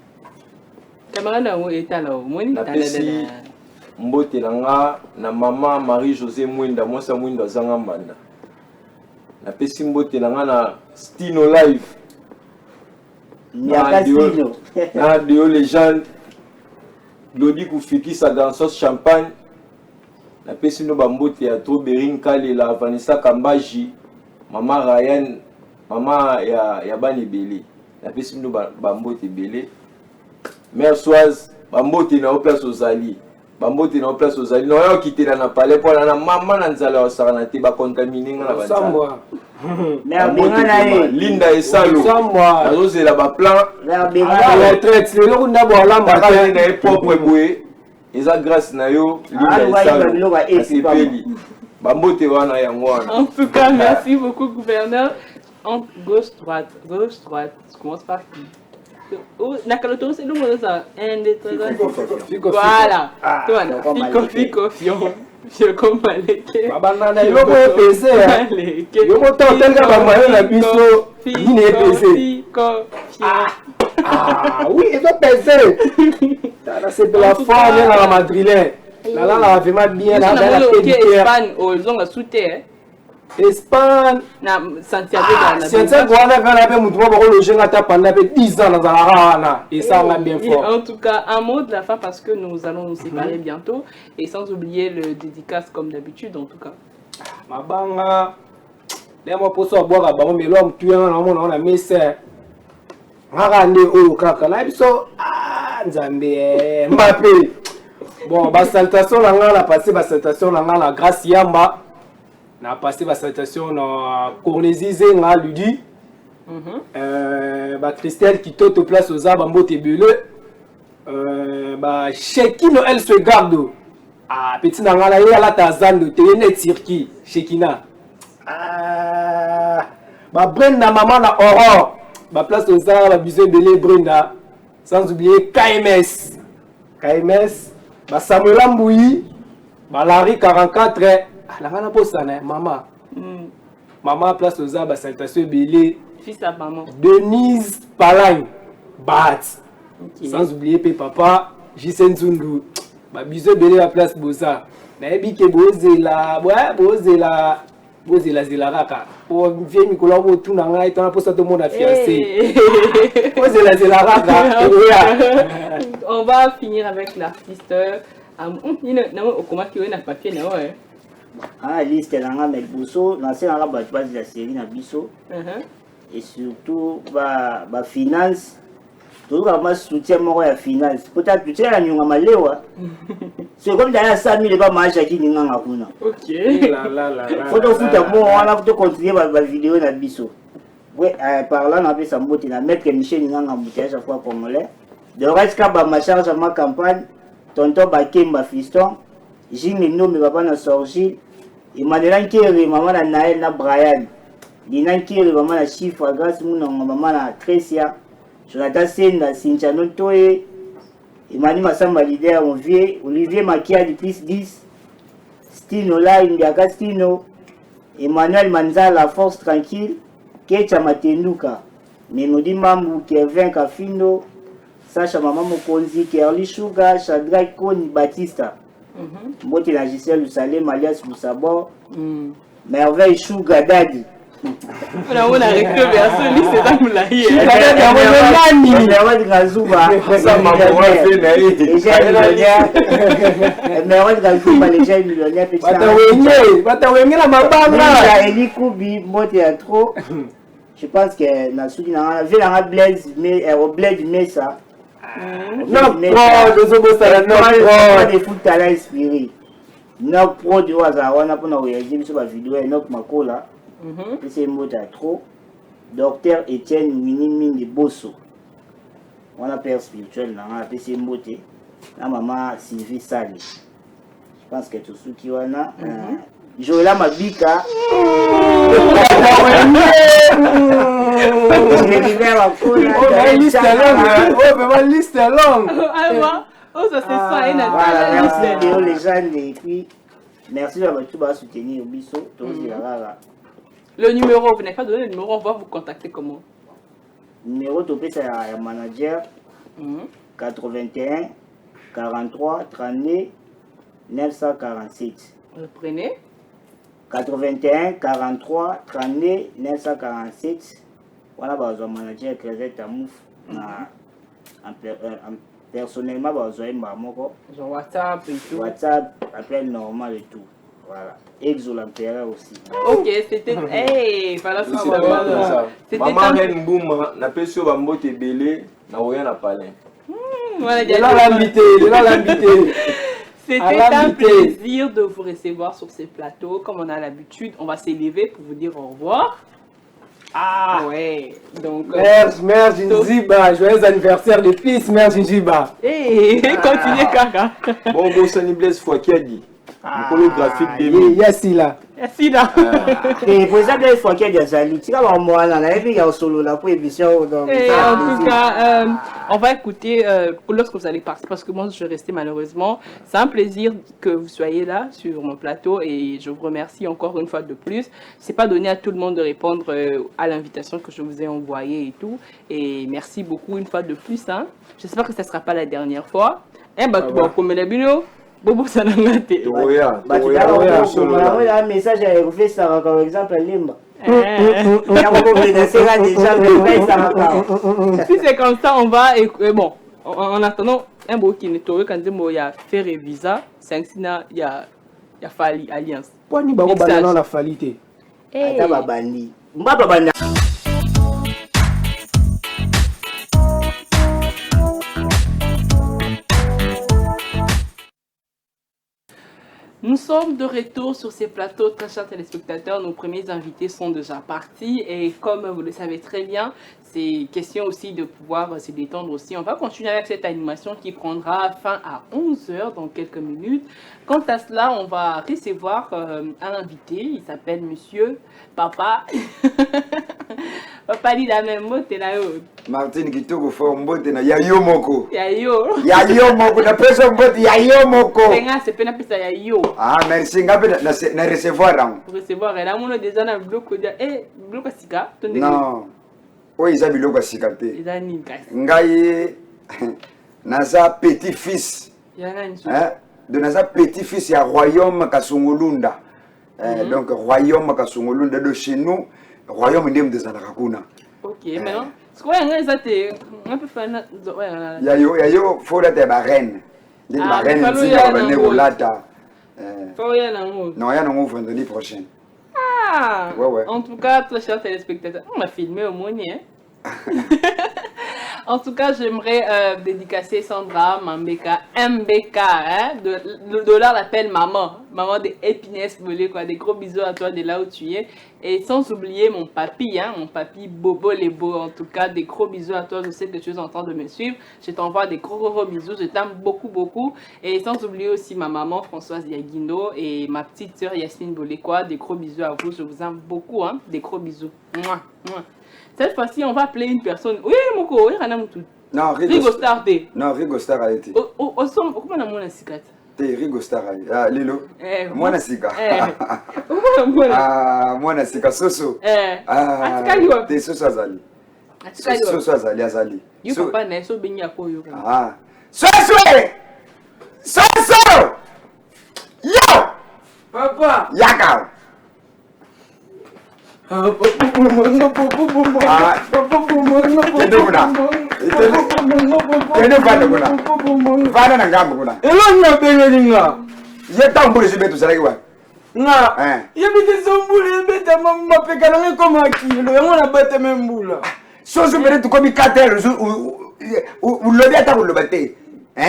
camarade na wo eta là moni na pesi mbote na nga na maman Marie José Mwinda mosa Mwinda zanga mbanda na pesi mbote na nga na Stino Live na Dio Legend Lodi Kufikisa danseuse champagne na pesi no bambote ya Troberin Kalela Vanessa Kambaji mama Ryan mama ya bani belé na pesi no bambote belé mère Soise bambote na au place aux alliés bambote na place aux alliés no yo kitela na palais pour na mama na nzala o sarana te ba contaminer nga na banza Linda et Salo azozela ba plan la traite le lo ndabo la mbaka na propre boué eza grâce na yo Linda et Salo bambote wana yango wana. En tout cas, merci beaucoup gouverneur. En gauche droite, je commence par qui? Nakaloto c'est le mot de ça. Un des trois. Voilà. Toi, Fico. Je comprends les quais. Babana yo ko epese hein. Yo ko totenga ba mayo na biso. Ni epese. Oui, ils ont pesé. C'est de la forme la madrilène. Là là vraiment bien là dans la Espagne, ils ont la soutien. Espagne na Santiago Santiago wana kana pe mutu ba ko loger ngata pendant 10 ans dans la rana et ça on a bien fort. En tout cas, un mot de la fin parce que nous allons nous séparer bientôt et sans oublier le dédicace comme d'habitude en tout cas. Mabanga les mo poso boka ba mo melo mtu yana na mona na messe. Ngakande o kaka na biso nzambe Mbappé. Bon, ba salutation na ngala passer ba salutation na ngala grâce Yamba. Na passé la salutation na Cornésie Zenga Ludi. Ba Christelle qui tote place aux arbres mbote belé. Ba Shekino elle se garde. Ah petit na ngala ya la tazando te ne tirki Shekina. Ba Brenda maman na Aurore. Ba place aux arbres bisé belé Brenda. Sans oublier KMS. KMS ba Samuel Mbouyi. Ba Larry 44 la ngana posana maman. Maman place aux arbres salutation belé. Fils à maman. Denise Palagne. Bat. Sans oublier papa Jisen Zundu. Ba biso belé la place Boza. Na ebi ke bozela, bozela zela raka. Pour vie Nicolas Botou na ngai tant pour ça tout le monde a fiancé. Bozela zela raka. On va finir avec l'artiste comment qui est na papier na ouais. Ah liste là nga met boso na c'est nga ba base la série na biso. Et surtout ba finance tout vraiment soutien moko ya finance peut-être tu sais la nyonga malewa c'est comme dans 5000 ba macha ki ninga kuna. OK la photo futa mo wana photo continuer ba vidéo na biso. Ouais par là na pesa mbote na mettre Michel Ninga mbote à chaque fois congolais de reste ka ba ma charge ma campagne tonton Bakemba fiston Jimmy Nome papa na Sorgil Emmanuel Nkere maman na Naël na Brian Dina Nkere maman na Chiffre grâce munongo maman na Tresia Jonathan Senda Cynthia Notoye Emmanuel Massamba leader Olivier Makia du plus 10 Stino Lai Ndiaka Stino Emmanuel Manzala Force Tranquille Kecha Matenduka Memodi Mambu Kevin Kafindo Sacha Maman Mokonzi Kerli Sugar Shadrach Koni Batista Mbote la Gisèle Salem alias Moussabo Merveille Sugar Daddy on a récupéré c'est ça nous l'a Merveille Gazuba Merveille Gazuba les gens millionnaires Eli Koubi Mbote ya trop je pense que na soudi na vu la Blaise mais au Blaise Mesa non pro de zobo ça non de foot à inspiré non pro de waza wana pona réagir sur la vidéo et non makola c'est mot à trop docteur Étienne Minimini Bosso on a père spirituel na c'est moté na maman Sylvie Sali je pense que tout ce qui wana Joëla Mabika liste longue. Oh, ça c'est ça, merci les gens et puis merci d'avoir tout soutenir Bisso. Le numéro, vous n'avez pas donné le numéro, on va vous contacter comment? Numéro topé c'est un manager 81 43 32 947. Reprenez. 81 43 32 947. Voilà, un manager qui est personnellement, genre WhatsApp et tout. WhatsApp, appel normal et tout. Voilà. Exo l'empereur aussi. Ok, c'était. Hey, voilà ça. C'était maman Ren Bouma, n'a pas su Bambote Belé, n'a rien à parler. Voilà, il est là l'invité, C'était un plaisir de vous recevoir sur ces plateaux. Comme on a l'habitude, on va s'élever pour vous dire au revoir. Ah ouais, donc... Mère Jinjiba, joyeux anniversaire de fils, Mère Jinjiba. Hey, continuez Kaka. Bon, Sani Blaise Fouakiadi, le graphique de Yassi là. Yassi là. Et pour ça, Blaise Fouakiadi a sali. Tu vois, moi, on a vu qu'il y a un solo là pour émission. En tout cas, on va écouter lorsque vous allez partir, parce que moi, je vais rester malheureusement. C'est un plaisir que vous soyez là sur mon plateau et je vous remercie encore une fois de plus. C'est pas donné à tout le monde de répondre à l'invitation que je vous ai envoyée et tout. Et merci beaucoup une fois de plus. Hein. J'espère que ça ne sera pas la dernière fois. Et bah, tu vas comme la vidéo. Bobo ça n'a pas été. Un message à refait ça, par exemple, Limba. Si c'est comme ça, on va. Bon, en attendant, un beau qui n'est pas quand il y a Ferré Visa, 5 sina, il y a Fali Alliance. Pourquoi n'y a pas de la falité? Nous sommes de retour sur ces plateaux, très chers téléspectateurs. Nos premiers invités sont déjà partis et comme vous le savez très bien, c'est question aussi de pouvoir se détendre aussi. On va continuer avec cette animation qui prendra fin à 11 h dans quelques minutes. Quant à cela, on va recevoir un invité. Il s'appelle Monsieur Papa. Papa dit la même mot, t'es là. Martine Kitoko for mbote na yayo moko. Yayo. Yayo moko na pesa mbote yayo moko. C'est pas pesa yayo. Ah merci ngapi na recevoir ram. Recevoir là mon déjà na bloc dia bloc sika. Non. Oui, ils ont biloko sika te. Ils ont ni kasi. Ngai naza petit fils. De naza petit fils ya royaume Kasungulunda. Donc royaume Kasungulunda de chez nous, royaume ndem de Zanakuna. OK, maintenant Yayo fola te ba reine. Des ba reine nzika ba neolata. Non, il y a un vendredi prochain. Ah ouais. En tout cas, très chers téléspectateurs, on a filmé au moins. Hein? En tout cas, j'aimerais dédicacer Sandra Mambeka, MBK, hein, le dollar l'appelle maman de Épinès Bolé, quoi. Des gros bisous à toi de là où tu es. Et sans oublier mon papy, hein, mon papy Bobo Lebo, en tout cas, des gros bisous à toi. Je sais que tu es en train de me suivre. Je t'envoie des gros bisous. Je t'aime beaucoup. Et sans oublier aussi ma maman Françoise Yaguino et ma petite sœur Yasmine Bolé, quoi. Des gros bisous à vous. Je vous aime beaucoup, hein. Des gros bisous. Mouah, mouah. Cette fois-ci, on va appeler une personne. Oui, Moko, oui, Ranamoutou. Non, Rigo Star T. Non, Rigo Star a été. Comment on a mon cicat? T'es Rigo Star a été. Ah, Lilo. Moi, na sika. Ah, moi, na sika. Soso. Ah, t'es Soso Azali. Soso Azali. You papa na so benya ko yo. Ah. Soso! Soso! Yo! Papa! Yaka! Vana na ngambo kuna. Elonga belinga. Yeta mbuli sibetu saraki wa. Nga. Yebite sombuli beta mama peka na ngoma kilo. Yango na bete membula. Soso bere tu komi 4 heures u lobi ata ko lobate.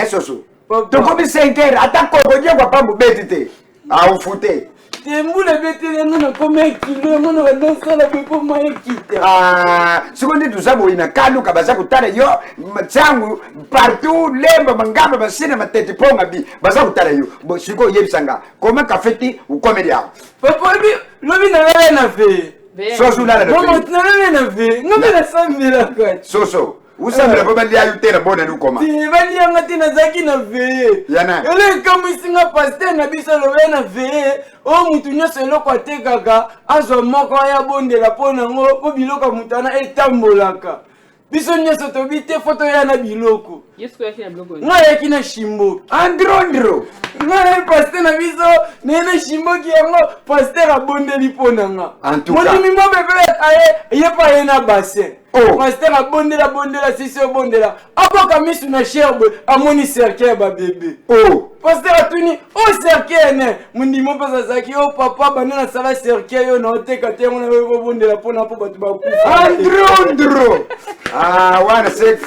Soso. To komi 5 heures ata ko je kwa pambo betite. A ufute. Tembule bete na koma kilo ngono wa dansa la pepo mai kita. Ah, sikondi tuzabo ina kalu kabaza kutara yo machangu partout lemba mangamba basina matete ponga bi baza kutara yo. Bo siko yebisanga. Koma kafeti ukome dia. Papa bi lobi na wewe na ve. Soso la na. Mama na wewe na ve. Ngombe na sambira kwa. Soso. Usambira baba ndia yutera bona nukoma. Ti bali anga tina zaki na ve. Yana. Ele kama isinga pasteur na biso lobe na ve. O mutu nyose loko atekaka azo moko ya bondela pona ngo po biloko mutana etambolaka. Biso nyose to bite foto ya na biloko. Yesu ya kina biloko. Nga ya kina shimbo. Andro. Nga ya pasteur na biso nene shimbo ki yango pasteur abondeli pona nga. En tout cas. Moni mimo bebe aye yepa ye na bassin. Oh. Pasteur abondela sisi obondela. Akoka misu na sherbe amoni cercueil ba bébé. Oh. Pasteur atuni o cercueil ne mundimo pesa zaki o papa banana sala cercueil yo na oteka te ngona we bondela pona po batu ba kufa. Andro. Ah, wana sek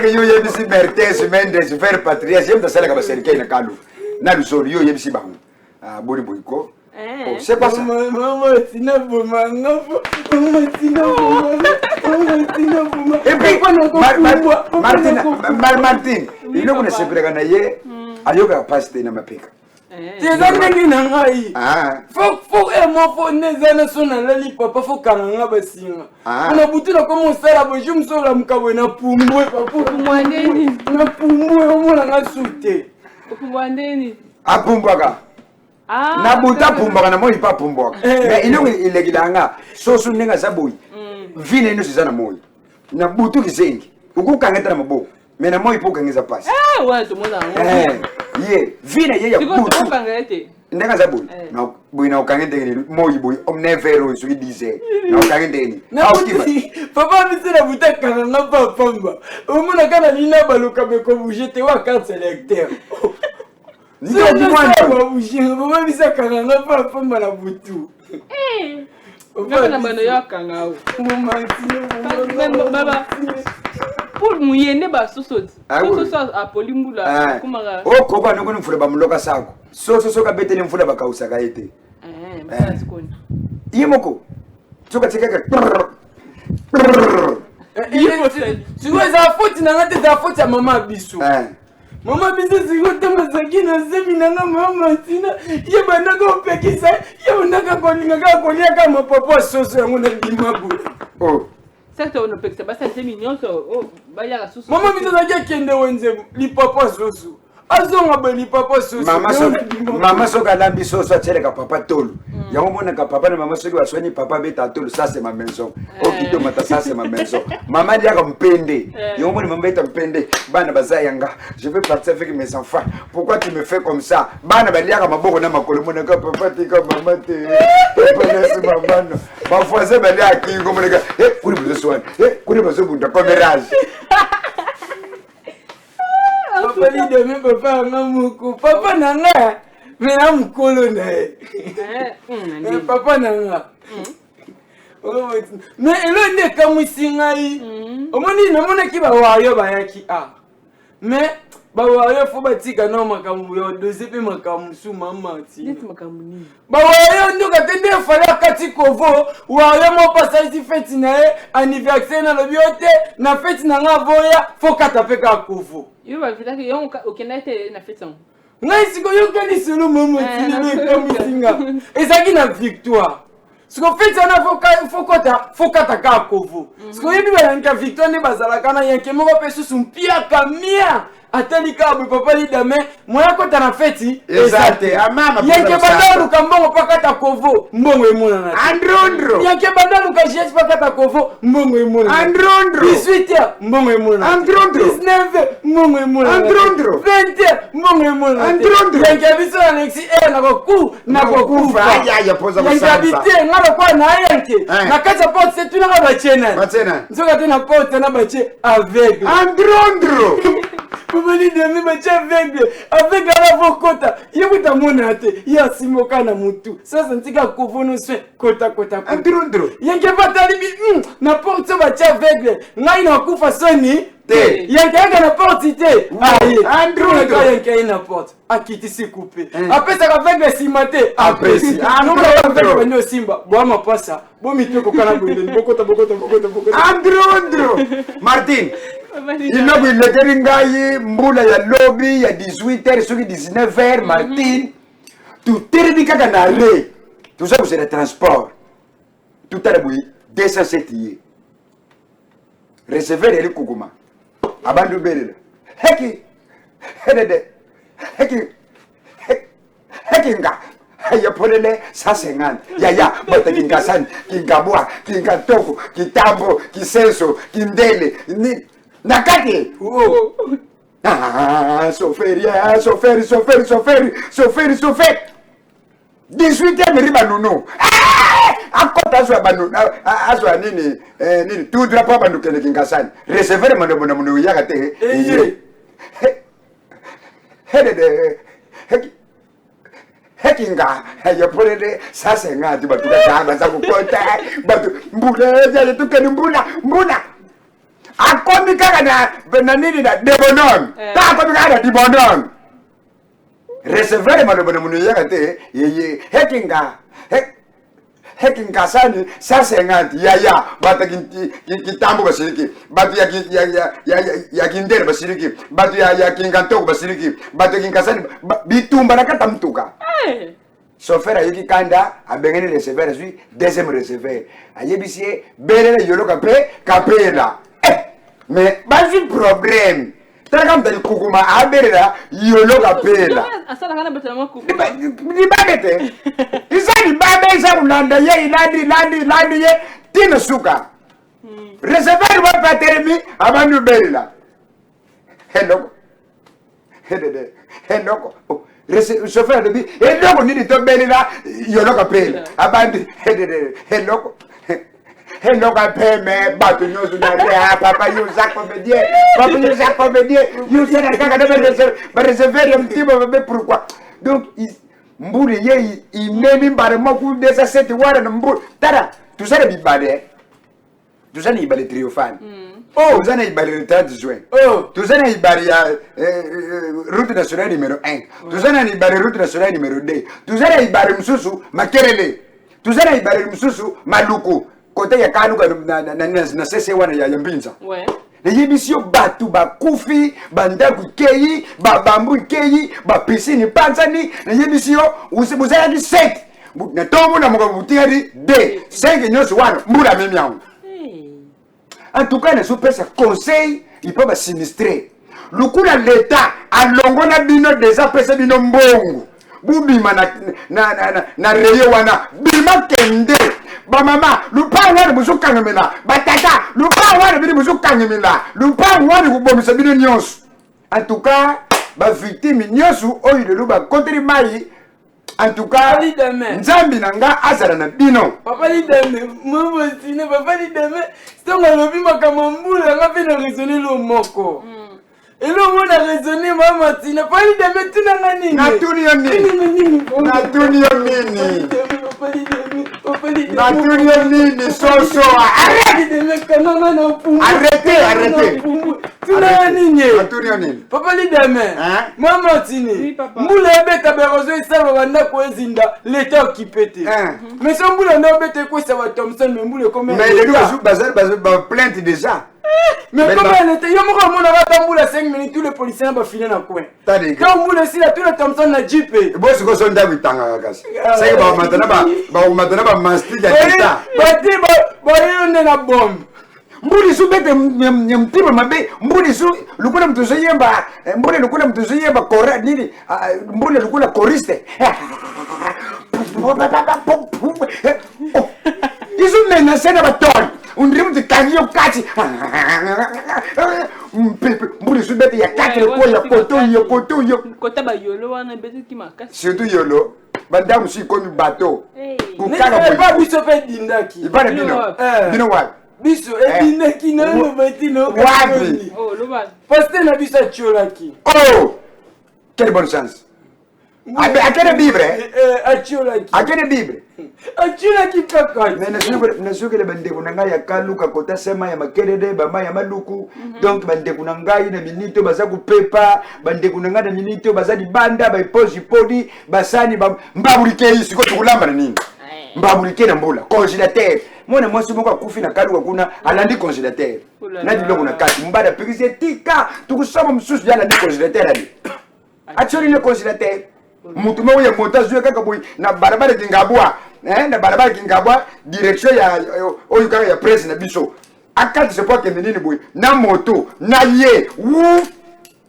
yo yebisi Mertes Mendes ver patria yem da sala ka cercueil na kalu. Na lusolo yo yebisi bangu. Ah, bori boiko. Oh, c'est quoi ça? Maman, tina boma ngafo. Maman, tina boma. Et puis, Martin, il ne connaît pas na ye. Ayoka paste na mapeka. Teza ngi na ngai. Ah. Faut mo fo nezana sona lali papa fo kananga basinga. Ona butula ko mo sala bo jum sola mukabwe na pumbwe papa Mwandeni. na pumbwe omona ngasute. Mwandeni. Apumbaka. Na buta pumbaka na moi pa pumbaka. Mais il est gidanga. Sosu nenga saboi. Vine no sizana moi. Na butu kizengi. Ukukangeta na mabo. Mais na moi po kangeza pasi. Ouais, tout le monde a. Ye, vine ye ya butu. Tu kangete. Nenga saboi. Na boi na ukangete ni moi boi omnevero su dize. Na ukangete ni. Na papa misera buta kanga pa pamba. Omona kana lina baluka be ko bujete wa carte sélecteur. Ndio mwana bujinga baba bisa kanga pa pamba na butu. Ngaka na bano ya kanga o. Baba. Pour muyende ba sosoti. Soso a polimbula kumara. O ko ba noko nfula ba muloka sako. Soso ka betele mfula ba kausa ka ete. Bana sikoni. Yemoko. Soka tsekeka. Siwe za foti na ngate za foti ya mama biso. Mama biso sigo tama zakina zemi na mama tina. Ye bana ko pekisa, ye unaka kolinga ka kolia kama papa soso yangu na dimabu. Oh. Sasa ono pekisa basa zemi nyonso o baya la soso. Mama biso zakia kende wenze li papa soso. Azonga ba li papa soso. Mama soka lambi soso atseleka papa tolo. Yango mona ka papa na mama soki waswani papa beta tolo, ça c'est ma maison. Okito mata ça c'est ma maison. Maman dia ka mpende. Yango mona mama beta mpende. Bana bazayanga. Je veux partir avec mes enfants. Pourquoi tu me fais comme ça? Bana balia ka maboko na makolo mona ka papa te ka mama te. Papa laisse maman. Ba voisin balia ki ko mona ka. Kuri bozo swan. Kuri bozo bunda comérage. Papa li demi papa ngamuku. Papa nanga. Mais là mukolo na. Papa nanga. Mais elle est comme Singaï. Au moins, il n'a pas qui va voir Bayaki. Mais, Bawayo, faut bâtir un homme à Kamouyo, deux épées Makamusou, maman. Bawayo, nous, quand il fallait à Katikovo, ou à mon passage de fête, anniversaire dans le bioté, na fête n'a pas voya, faut qu'à taper à Kovo. Il va dire qu'il y a aucun été na fête. Non, c'est qu'on y a gagné sur le moment, et ça qui n'a victoire. Ce qu'on fait, c'est qu'il faut qu'on à Kovo. Ce qu'on y a une victoire, n'est pas à la cana, il y a un qui m'a fait son pied à Camia. Atalika papa li dame moya ko tana feti exacte amama yanke bandalu kambongo pakata kovo mbongo emona na androndro yanke bandalu ka jet pakata kovo mbongo emona androndro 18 mbongo emona androndro 19 mbongo emona androndro 20 mbongo emona androndro yanke biso alexi na ko kufa ya poza yanke habite ngalo kwa na yanke na kaza porte c'est une bachena nzoka tena porte na bache avec androndro Avec la vokota, il y a un monate, il y a Simoka na mutu. Ça, c'est un petit gars qui nous fait kota. Androndro. Il y a un pas talibi, n'importe quoi, aveugle. Là, il y a un coup façonné. Il y a un gars qui n'a pas quitté. Androndro. Il y a une porte. A quitter c'est coupé. Après ça, aveugle est cimenté. Après si. Androndro. Simba. Bon, ma pas ça. Bon, mi tu kokana boulen. Bokota. Androndro. Martin. Il n'a pas le Keringaï, Mboula, il y a lobby, il y a 18h, ceux qui 19h, Martin. Tout est dit qu'à aller. Tout ça, c'est le transport. Tout à l'heure, 207 yeux. Receveur, il est Koukouma. Abandou Belle. Heki. Hekinga. Ya polele 150. Ya, bota kingasan, kingabwa, kingatoko, kitambo, kisenso, kindele. Nakati! Oh! Chauffeur! 18e riba nono. Akota azwa nini tu drapo bandu kene kingasani. Receveur mano yaka te. Hekinga ya polele sasa ngati batu kama za kukota batu mbula ya tukeni mbula. Akomi kaka na nini na debonon. Akomi kaka na debonon. Receveur mano yaka te ye hekinga sani sasa ngati ya bata kitambo basiriki batu ya kindere basiriki batu ya kingantoko basiriki batu kinkasani bitumba nakata mtuka. Chauffeur a yiki kanda abengeni receveur suis deuxième receveur ayebisie belele yolo kapé là. Mais pas un problème. T'as comme t'as dit Koukouma aberela yolo kapela. Asala kana betama Koukouma. Ni bagete. Isa ni babe isa ulanda ye ilandi ye tina suka. Receveur va pas terminer avant de berela. Hello. Chauffeur de bi hello ni to berela yolo kapela. Abandi hello. Hello, mais bateau nous papa, you sac comédien, you sais la caca de réserver un petit peu pourquoi. Donc, Mboule, il m'aime par moi pour des assets de voir un Mboule. Tara, tout ça, il balait. Tout ça, il balait triomphant. Oh, tout ça, il balait le 30 juin. Oh, tout ça, il balait route nationale numéro 1. Tout ça, il balait route nationale numéro 2. Tout ça, il balait Moussou, Makerele. Tout ça, il balait Moussou, Maluku. Côté ya kanuka na sese wana ya mbinza. Ouais. Les émissions batu ba kufi, bandaku keyi, ba bambu keyi, ba piscine panzani, les émissions où c'est vous avez 7. Na tombo na moko butiri de 5 nyoso wana mbula mimi yangu. En tout cas, les sous-pèses conseil, ils peuvent sinistrer. Le coup de l'État, à l'ongona bino des apes bino mbongo. Bubima na reyo wana bima kende. Ba mama, lupa wana musukangamela. Batata, lupa wana bini musukangamela. Lupa wana kubomisa bino nyonso. En tout cas, ba victime nyonso oyo de luba contre mai. En tout cas, Nzambi nanga azala na bino. Papa li deme, moi aussi, papa li deme. C'est on a lobi makamambula, nga fait de raisonner le moko. Et là, on a raisonné, maman, tu n'as pas eu de mettre dans la ligne. Natuni. Papa Lidame, maman Tini, Moula Beta Berozo et ça va n'a quoi zinda, l'état qui pète. Mais son boulot n'a bête quoi ça va Thompson, mais boulot comme. Mais les deux bazar plainte déjà. Mais comment elle était? Yo mon aura tamboula 5 minutes tous les policiers vont filer dans coin. Quand boulot si la tous les Thompson na Jeep. Boss ko son dawi tanga kasi. C'est ba maintenant ba mastic ya ça. Ba yo na bombe. Mbuli su bete mtiba mabe mbuli su lukula mtuzo yemba mbuli lukula mtuzo yemba kora nini mbuli lukula koriste isu nena sena baton undrimu tikanyo kati mbuli su bete ya kati ya koto yo kota ba yolo wana bete ki makasi surtout yolo bandamu si komi bateau kukaka pas biso pe dindaki ibana bino wapi biso ebine kina no betino wapi oh loba poste na biso chiolaki oh quelle bonne chance à quelle bible chiolaki à quelle bible chiolaki kaka mais na suke le bande kunanga ya kaluka kota sema ya makelele bama ya maluku donc bande kunanga ina minito baza kupepa bande kunanga na minito baza di banda ba posi podi basani mbabulike isi ko tukulamba na nini mbabulike na mbula congélateur mwana mwasi moko akufi na kaluka kuna alandi congélateur na diloko na kati mbada pikise tika tukusoma msusu yala ndi congélateur ali achori le congélateur mutu moko ya motazo kaka boy na barabara kingabwa na barabara kingabwa direction ya oyo kaka ya presse na biso akati se poke nini boy na moto na ye wu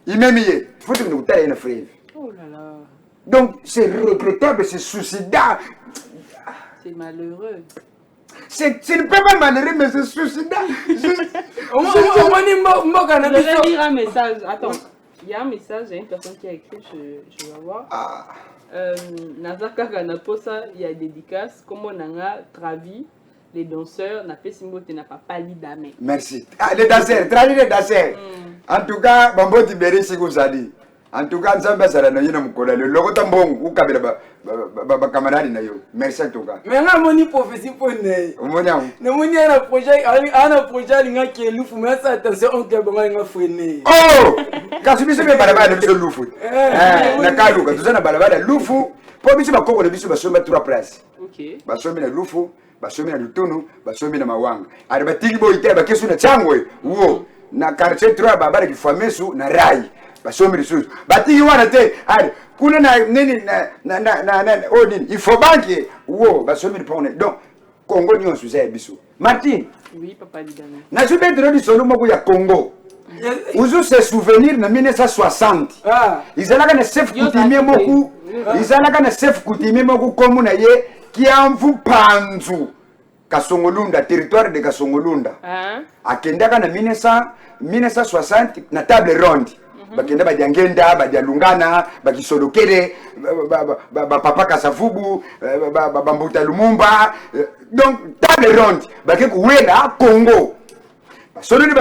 imemiye faut que nous taille na frère oh là là donc c'est regrettable c'est suicidaire c'est malheureux ce n'est pas malheureux mais c'est suicidaire on va lire un message attends il y a un message, il y a une personne qui a écrit, je vais voir. Nazaka Kanaposa, il y a dédicace. Comme on a travi, les danseurs, n'a pas simbote, n'a pas pali d'ame. Merci. Les danseurs, travi les danseurs. En tout cas, Bambo Tiberi, c'est comme ça dit. En tout cas, Nzamba Sarana, il y a un le logo tambon, ou Kabila, camarade nayo. Merci en tout cas. Mais on a moni prophétie pour né. On a moni un projet, il y a qui est loufou, mais ça attention, on a besoin de freiner. Oh! Quand tu me dis balabala de biso loufou. Na kaluka, tu sais na balabala loufou. Pour biso bakoko de biso basomba 3 places. OK. Basomba na loufou, basomba na lutunu, basomba na mawanga. Ari batiki bo ite bakesu na changwe. Wo. Na quartier 3 babara ki famesu na rai. Basomba risusu. Batiki wana te. Ari kuna na nini na oh nini. Il faut banquier. Wo, basomba pone. Donc Congo ni on suza biso. Martin. Oui, papa Lidame. Na jube drodi solo moko ya Congo. Uzu se souvenir na 1960. Ils allaient na chef coutumier moku. Ils allaient na chef coutumier moku comme na ye qui envu panzu. Kasongolunda territoire de Kasongolunda. Akendaka na 1960 na table ronde. Bakenda badiangenda badialungana bakisolokele papa Kasavubu bambuta Lumumba donc table ronde bake kuwela Congo. Basololi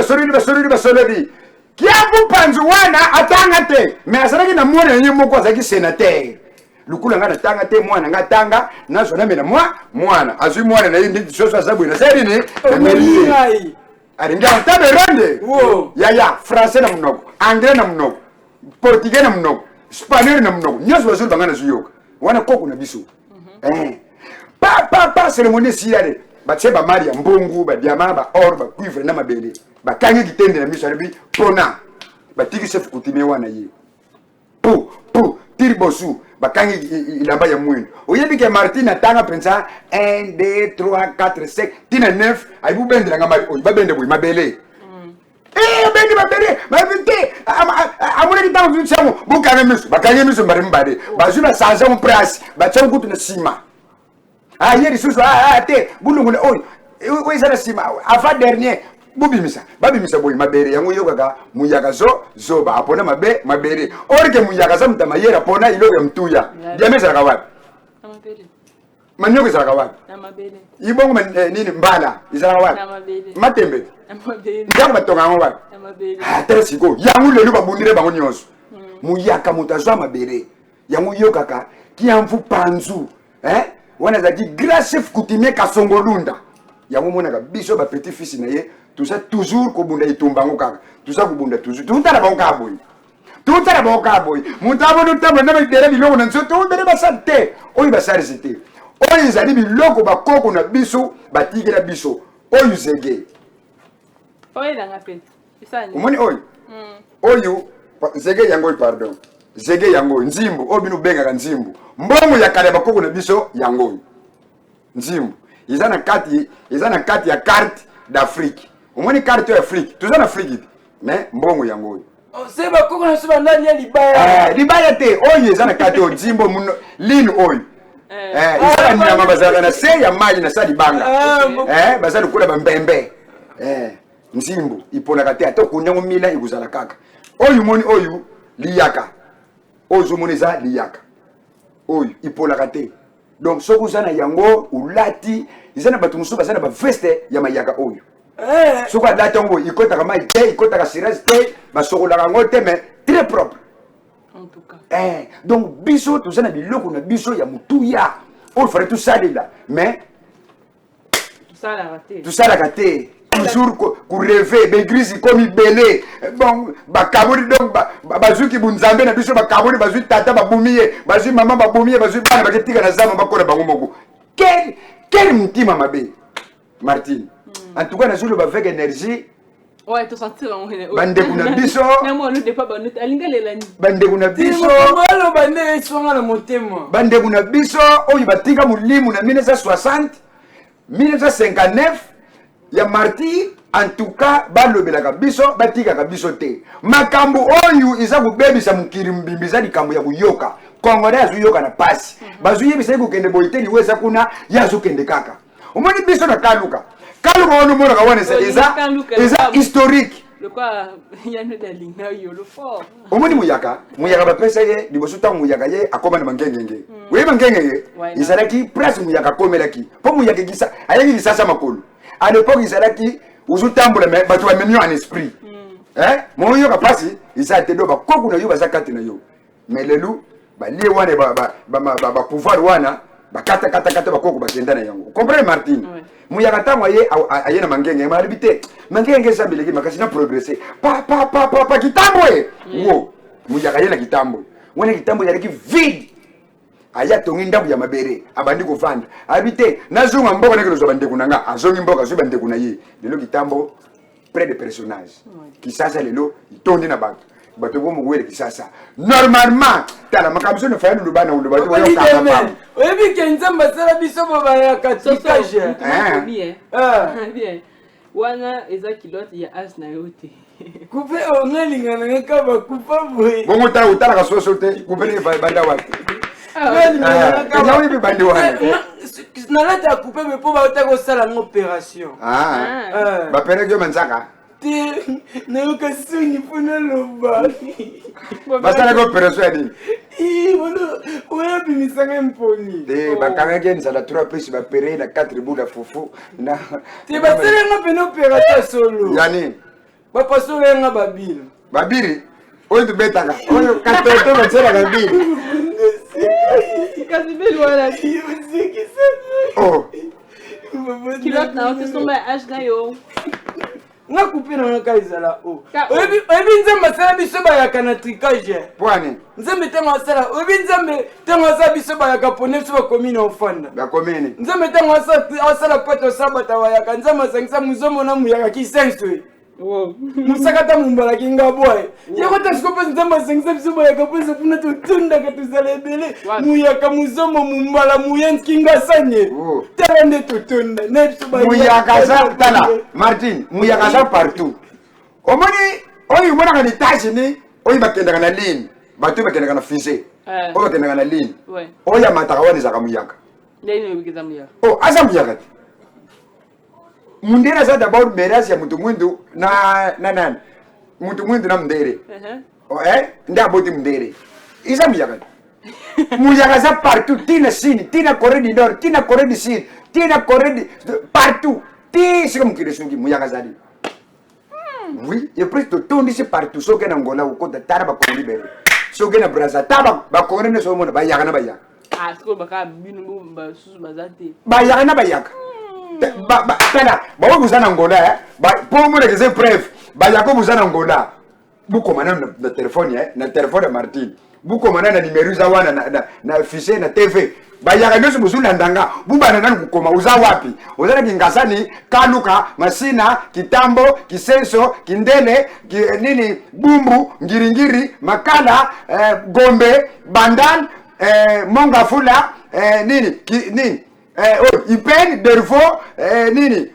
kiabu panzu wana atanga te mais azalaki na mwana yenye moko azalaki sénateur lukula nga natanga te mwana nga tanga nazo na mena mwana azui mwana na yindi soso azabu na seri ni na meri aringa table ronde ya français na mnoko anglais na mnoko portugais na mnoko espagnol na mnoko nyoso bazuli bangana zuyoka wana koko na biso pa cérémonie siyale batsheba mari ya mbongo ba diamant ba or ba cuivre na mabele ba kangi kitende na miso rebi pona ba tiki chef coutumier wana ye pou tiribosu ba kangi ilamba ya mwendo oyebi ke Martin atanga pensa 1 2 3 4 5 tina 9 ay bu bendela ngamari o ba bende boy mabele bendi mabele ba vinte amuna kitango zinchamo bu kangi miso ba kangi miso mbare mbare ba zuna sanza mu price ba tsangu tu na sima yeri susu te bulungule oy sana sima avant dernier babimisa boy mabere yango yokaka muyaka zoba apona mabere orike muyaka za mtama yera pona iloga mtuya diameza kawapi amabele manyoko za kawapi amabele ibongo nini mbala izala kawapi amabele matembe amabele ngamba tonga ngwa amabele terasiko yango lelo babundire bango nyonso muyaka mutazwa mabere yango yokaka kiamfu panzu on a dit grand chef coutumier Kasongolunda. Il y a un moment où biso ba petit fils naie, tout ça toujours ko bunda itumbango kaka. Tout ça ko bunda toujours. Tout ta la banka boy. Tout ta la banka boy. Mutabo no tabo na bidere biloko na nso tout bere ba sante. Oyi ba sarisite. Oyi zali biloko ba koko na biso, ba tigela biso. Oyi zege. Oyi la ngape. Isani. Umoni oyi. Oyo zege yango pardon. Zege yango nzimbu obinu benga ka nzimbu. Mbongo ya kale ba koko na biso yango. Nzimbu. Ils ont une carte d'Afrique. Au moins une carte d'Afrique. Tout ça en Afrique. Mais bon, yango. C'est pas quoi on se va là libaya. Libaya te. Oh, ils ont une carte de Zimbo ligne oi. Ils ont une bazar na se ya mali na sa libanga. Bazar kula bambembe. Nzimbo ipona kate atoko nyango mila ikuzala kaka. Oyu moni oyu liyaka. Ozu moni za liyaka. Oyu ipona kate. Donc, ce que vous avez yango ou lati, ils ont battu musuba, ils ont veste ya mayaka oyo. Ce que lati yango, il compte à maïté, il compte à sirèse té, ma soro la rangote, mais très propre. En tout cas. Donc, biso, tout ça n'a dit loko na biso ya mutuya. On ferait tout ça là, mais tout ça l'a raté. Tout ça l'a raté. Toujours qu'on rêve, l'église comme belé. Bon, bakabori donc bazuki bunzambe na biso bakabori bazuki tata babumiye, bazuki maman babumiye, bazuki bana baketika na zama bakora bangomogo. Quel mutima mabe. Martine. En tout cas, na zulu ba avec énergie. Ouais, tu sentir en bande kuna biso. Na moi nous pas bonne alinga lelani. Bande kuna biso. Malo bande isonga na motema. Bande kuna biso oyi batika mulimu na 1960, 1959. Ya martyr en tout cas balobelaka biso batikaka biso te makambo oyo iza kubebisa mukiri mbimbiza likambo ya kuyoka kongole azuyoka na pasi bazuyebisa kukende boite liweza kuna yazukende kaka omoni biso na kaluka ono mona kawana eza historique le quoi yanu dalinga yo le fort omoni muyaka ba pesa ye liboso ta muyaka ye akoma na mangengenge we mangengenge izalaki presse muyaka komelaki po muyaka kisa ayengi lisasa makolo. À l'époque, ils allaient qui, aux outambles, mais tu vas mener en esprit. Mon yo kapasi, ils allaient te dire, quoi qu'on a eu, bah ça kate na yo. Mais les loups, bah les wane, bah pouvoir wana, bah kata bah quoi bah kenda na yango. Comprenez Martine? Mouya kata moye, aye na mangenge, ma habité, mangenge ça bilegi, ma kasina progresser. Pa kitambo wo, mouya kaye na kitambo. Wane kitambo yaki vide. Aya tongi ndabu ya mabere abandi kuvanda habite nazunga mboka nekelo zo bande kunanga azongi mboka zo bande kunaye lelo kitambo près de personnage kisasa lelo itondi na bato bomu wele kisasa normalement tala makamzo ne fayulu lubana ulu bato yo kama oyebi kenzamba sala biso baba ya katikaje bien wana eza kilote ya as na yote coupe ongalinga na kaba kupa boy bongo ta utala ka soso te coupe ne banda wate nalata ya coupe mais po baota kosala ngo opération bapere kyo manzaka te nayoka songi mpona loba basala ko opération ya nini oyabimisanga mponi te bakangaki enisala 3 pesi bapere na 4 bouts ya fufu te basalanga pena opération solo ya nini bapasolenga babili babiri oyo tubetaka oyo katete basala babiri kasi beli wala oh kilote na ote somba ya age na yo nga coupe na nga ezala o oyebi nzambe asala biso bayaka na tricage pwane nzambe ntango asala oyebi nzambe ntango asala biso bayaka pone biso bakomi na ofanda bakomini nzambe ntango asala pate osala bata bayaka nzambe asangisa muzomona muyaka kisenso musakata mumbalaki nga bwaye yekota siko mpe nzambe asangisa biso bayaka mpenza mpuna totondaka tozala ebele muyaka muzomo mumbala muyenski nga sanye tala nde totonda na biso muyaka za tala Martine muyaka za partout omoni oyo monaka ni États-Unis oyo bakendaka na ligne bato bakendaka na fusée oyo bakendaka na ligne oyo amataka wana ezaka muyaka oh aza muyaka te mundere za d'abord meras ya mutu mwindu na mutu mwindu na mndere nda boti mndere isa muyaka muyaka za partout tina Chine tina Corée du Nord tina Corée du Sud tina Corée partout ti sika mukire sungi muyaka zali oui et presque tout ici partout soke na Angola ukota tara ba ko libere soke na Brazza taba ba ko ne so mo ba yaka na ba yaka Ah, c'est que baka binu ba sous bazate. Bayaka na bayaka. Tana, ba vous en Angola pour moi que c'est preuve. Bayaka vous en Angola. Vous commandez na téléphone na téléphone de Martine. Vous commandez na numéro za wana na fichier na TV. Bayaka nyoso muzula ndanga. Bubana nani kukoma uza wapi? Uzana kingasani, kaluka, masina, kitambo, kisenso, kindele, nini, bumbu, ngiringiri, makala, gombe, bandan, mongafula, nini, nini, ipen, dervo, nini,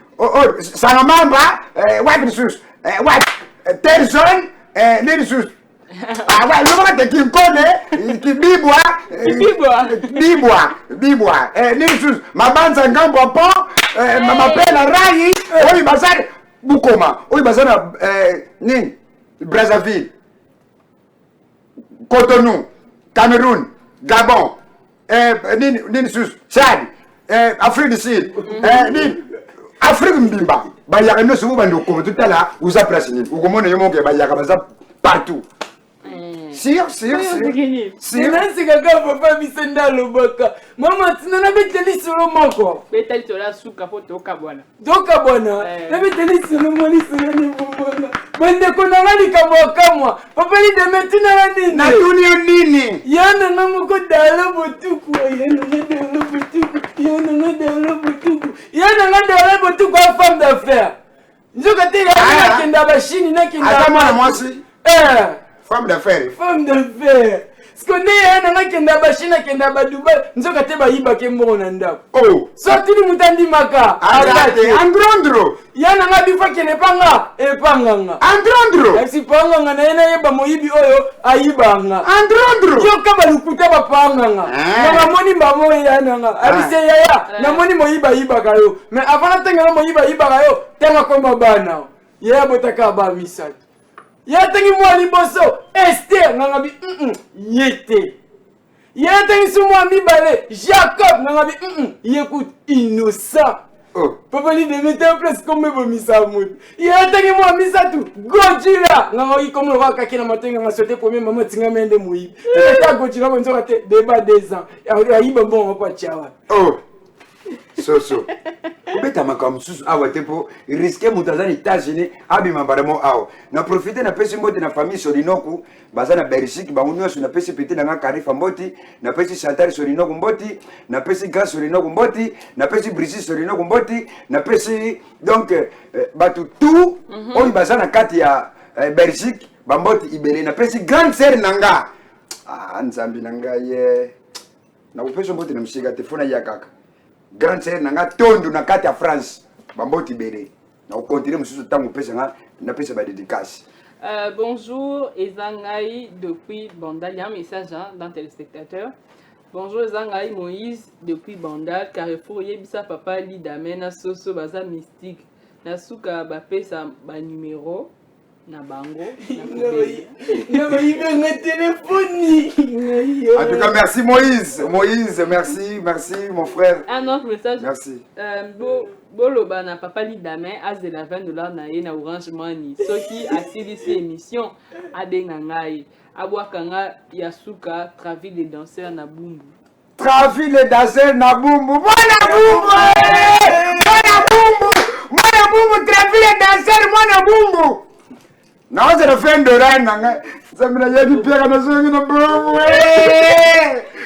sangamamba, wapi sus, wapi, terson, nini sus. Ah ouais, le moment de Kinkone, Bibwa, Nilsus, ma bande s'engage pas, m'appelle Rai, oui, Bazar, Bukoma, oui, Bazar, Brazzaville, Cotonou, Cameroun, Gabon, Nilsus, Tchad, Afrique du Sud, Afrique Mbimba, Bayaka ne se voit pas tout à l'heure, vous appelez, vous commandez le monde que Bayaka partout. Sir. C'est kaka papa bisenda lobaka. Mama tinana beteli solo moko. Beteli tola suka po toka bwana. Toka bwana. Na beteli solo moni solo ni bwana. Bende kona ngani kamwa. Papa ni demetina na nini? Na dunia nini? Yana na moko dalo botuku. Yana na dalo botuku a femme d'affaires. Njoka te ya kenda bashini na kenda. Ata mwana mwasi. Femme d'affaires. Femme d'affaires. Ce qu'on est, on a kenda bashina kenda ba Dubai. Nzoka te ba yiba ke mbongo na ndako. Oh. Sorti ni mutandi maka. Arate. Androndro. Yana nga bifa kene panga. Panga nga. Androndro. Asi panga nga na yena yeba moyibi oyo ayiba nga. Androndro. Yo kaba lukuta ba panga nga. Na moni ba moyi yana nga. Abise yaya. Na moni moyiba yiba kayo. Mais avant na tenga moyiba yiba kayo. Tenga koma bana. Yaya botaka ba misatu. Yatangi mwa liboso Esther nangabi yete. Yatangi sumwa mibale Jacob nangabi yécoute innocent. Papa ni de mettre en place comme bomisa moud. Yatangi mwa misatu Godzilla nangabi comme le roi kina matenga nga sauter premier maman tinga mende moyi. Ta Godzilla bonzo kate débat des ans. Ya yiba bon pa chawa. Oh. So. Kubeta makamu susu awa tempo risquer mutazani États-Unis abima baramo awa. Na profiter na pesi mbote na famille Solinoku bazana Belgique ba unyoso na pesi pete na Karifa mboti na pesi Chantal Solinoku mboti na pesi Gas Solinoku mboti na pesi Brigitte Solinoku mboti na pesi donc batu tout on bazana kati ya Belgique ba mboti ibele na pesi grande sœur nanga nzambi nanga ye na upesho mboti na mshika tefona ya kaka grande sœur nanga tondo na kati ya France bamboti bele na continuer mususu tango pesa nga na pesa ba dédicace. Bonjour Ezangai depuis Bandal, il y a un message dans téléspectateur. Bonjour Ezangai Moïse depuis Bandal, Carrefour Yebisa papa Lidamena Soso baza mystique. Nasuka ba pesa ba numéro na bango na téléphonie. En tout cas merci Moïse, merci mon frère. Un autre message. Merci. Boloba na papa Lidame azela $20 na ye na Orange Money. Soki asili si émission abenga ngai. Abwakanga Yasuka Travis les danseurs na Bumbu. Travis les danseurs na Bumbu. Mwana Bumbu. Travis les danseurs mwana Bumbu. Now the friend of Ryan, somebody had to pick on a song in a bomb.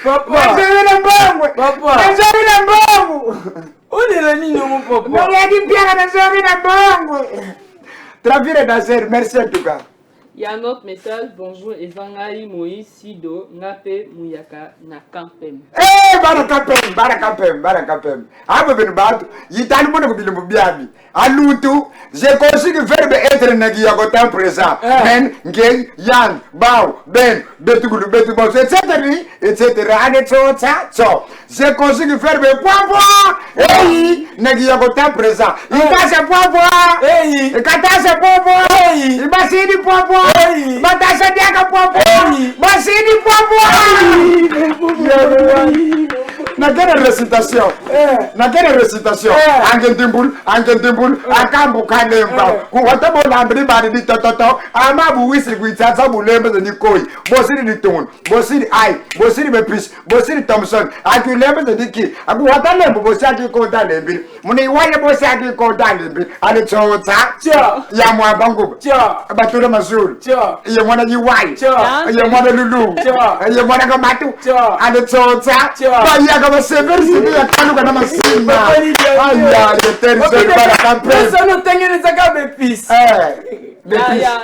Papa, merci en tout cas. Il y a un autre message. Bonjour, Ezangai Moïse Sido, Nape Mouyaka, Nakampem. Barakapem. Abo ben batu, yitali mona kubile mubiami. Alutu, j'ai conçu que verbe être nagi yako temps présent. Men, ngey, yang, bao, ben, betugulu, betubos, etc. Ane so. J'ai conçu que verbe poivre, hey, nagi yako temps présent. Ikase poivre, hey, ikatase poivre, hey, ibasidi poivre, hey, batase diaka poivre, hey, basidi poivre. na quelle récitation na quelle récitation angentimbul akambu kanemba kuwata bolambri bari di tototo ama buwisi kuitsa bulembe ni koi bosiri di ton bosiri ai bosiri bepis bosiri Thompson akulembe de ki akuwata lembo bosaki ko dalembi muni waye bosaki ko dalembi ale chota ya mwa bangu batule mazuri ye mwana yiwai ye mwana lulu ye mwana kamatu ale chota ba ya kama severi ya kanuka na masima aya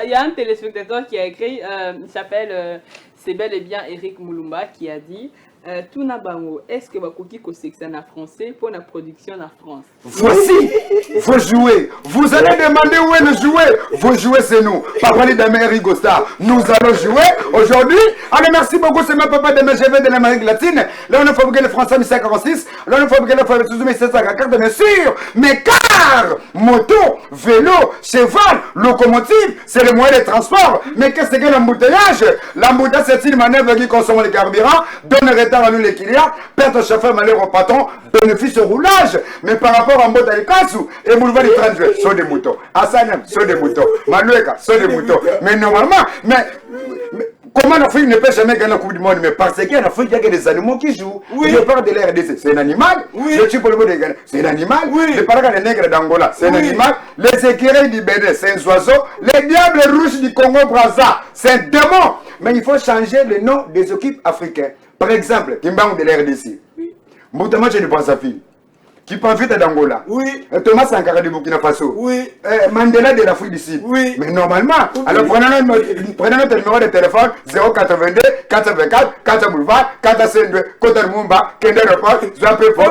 il y a un téléspectateur qui a écrit, il s'appelle, c'est bel et bien Eric Moulumba qui a dit Tuna Bango, est-ce que Bakoki Koseksan en français pour la production en France? Voici, vous jouez. Vous allez demander où est le jouet. Vous jouez, c'est nous. Papa d'Amérique Gosta. Nous allons jouer aujourd'hui. Allez, merci beaucoup. C'est ma papa de MGV de l'Amérique latine. Là, on a fabriqué le français 1746. Là, on a fabriqué le français 1744, bien sûr. Mais car moto, vélo, cheval, locomotive, c'est le moyen de transport. Mais qu'est-ce que l'embouteillage? L'embouteillage, c'est une manœuvre qui consomme le carburant, donne retard à nous les clients, perte au chauffeur, malheur au patron, bénéfice au roulage. Mais par rapport à Mbota Kassou et Boulevard des 30 sont des moutons. Assanem, sont des moutons. Maloueka, sont des moutons. Mais normalement, comment l'Afrique ne peut jamais gagner la Coupe du Monde? Mais parce qu'en Afrique, il y a des animaux qui jouent. Je parle de l'RDC, c'est un animal. Le tube de Ghana, c'est un animal. Le paraga des nègres d'Angola, c'est un animal. Les écureuils du Bénin, c'est un oiseau. Les diables rouges du Congo-Brazza, c'est un démon. Mais il faut changer le nom des équipes africaines. Par exemple, Kimbangu de l'RDC. Moutama de Brazzaville. Qui profite d'Angola. Thomas Sankara de Burkina Faso. Mandela de l'Afrique du Sud. Mais normalement, alors prenons notre numéro de téléphone 082 424 4 boulevard 452 Côte Mumba, Kende Report, Zouapépo,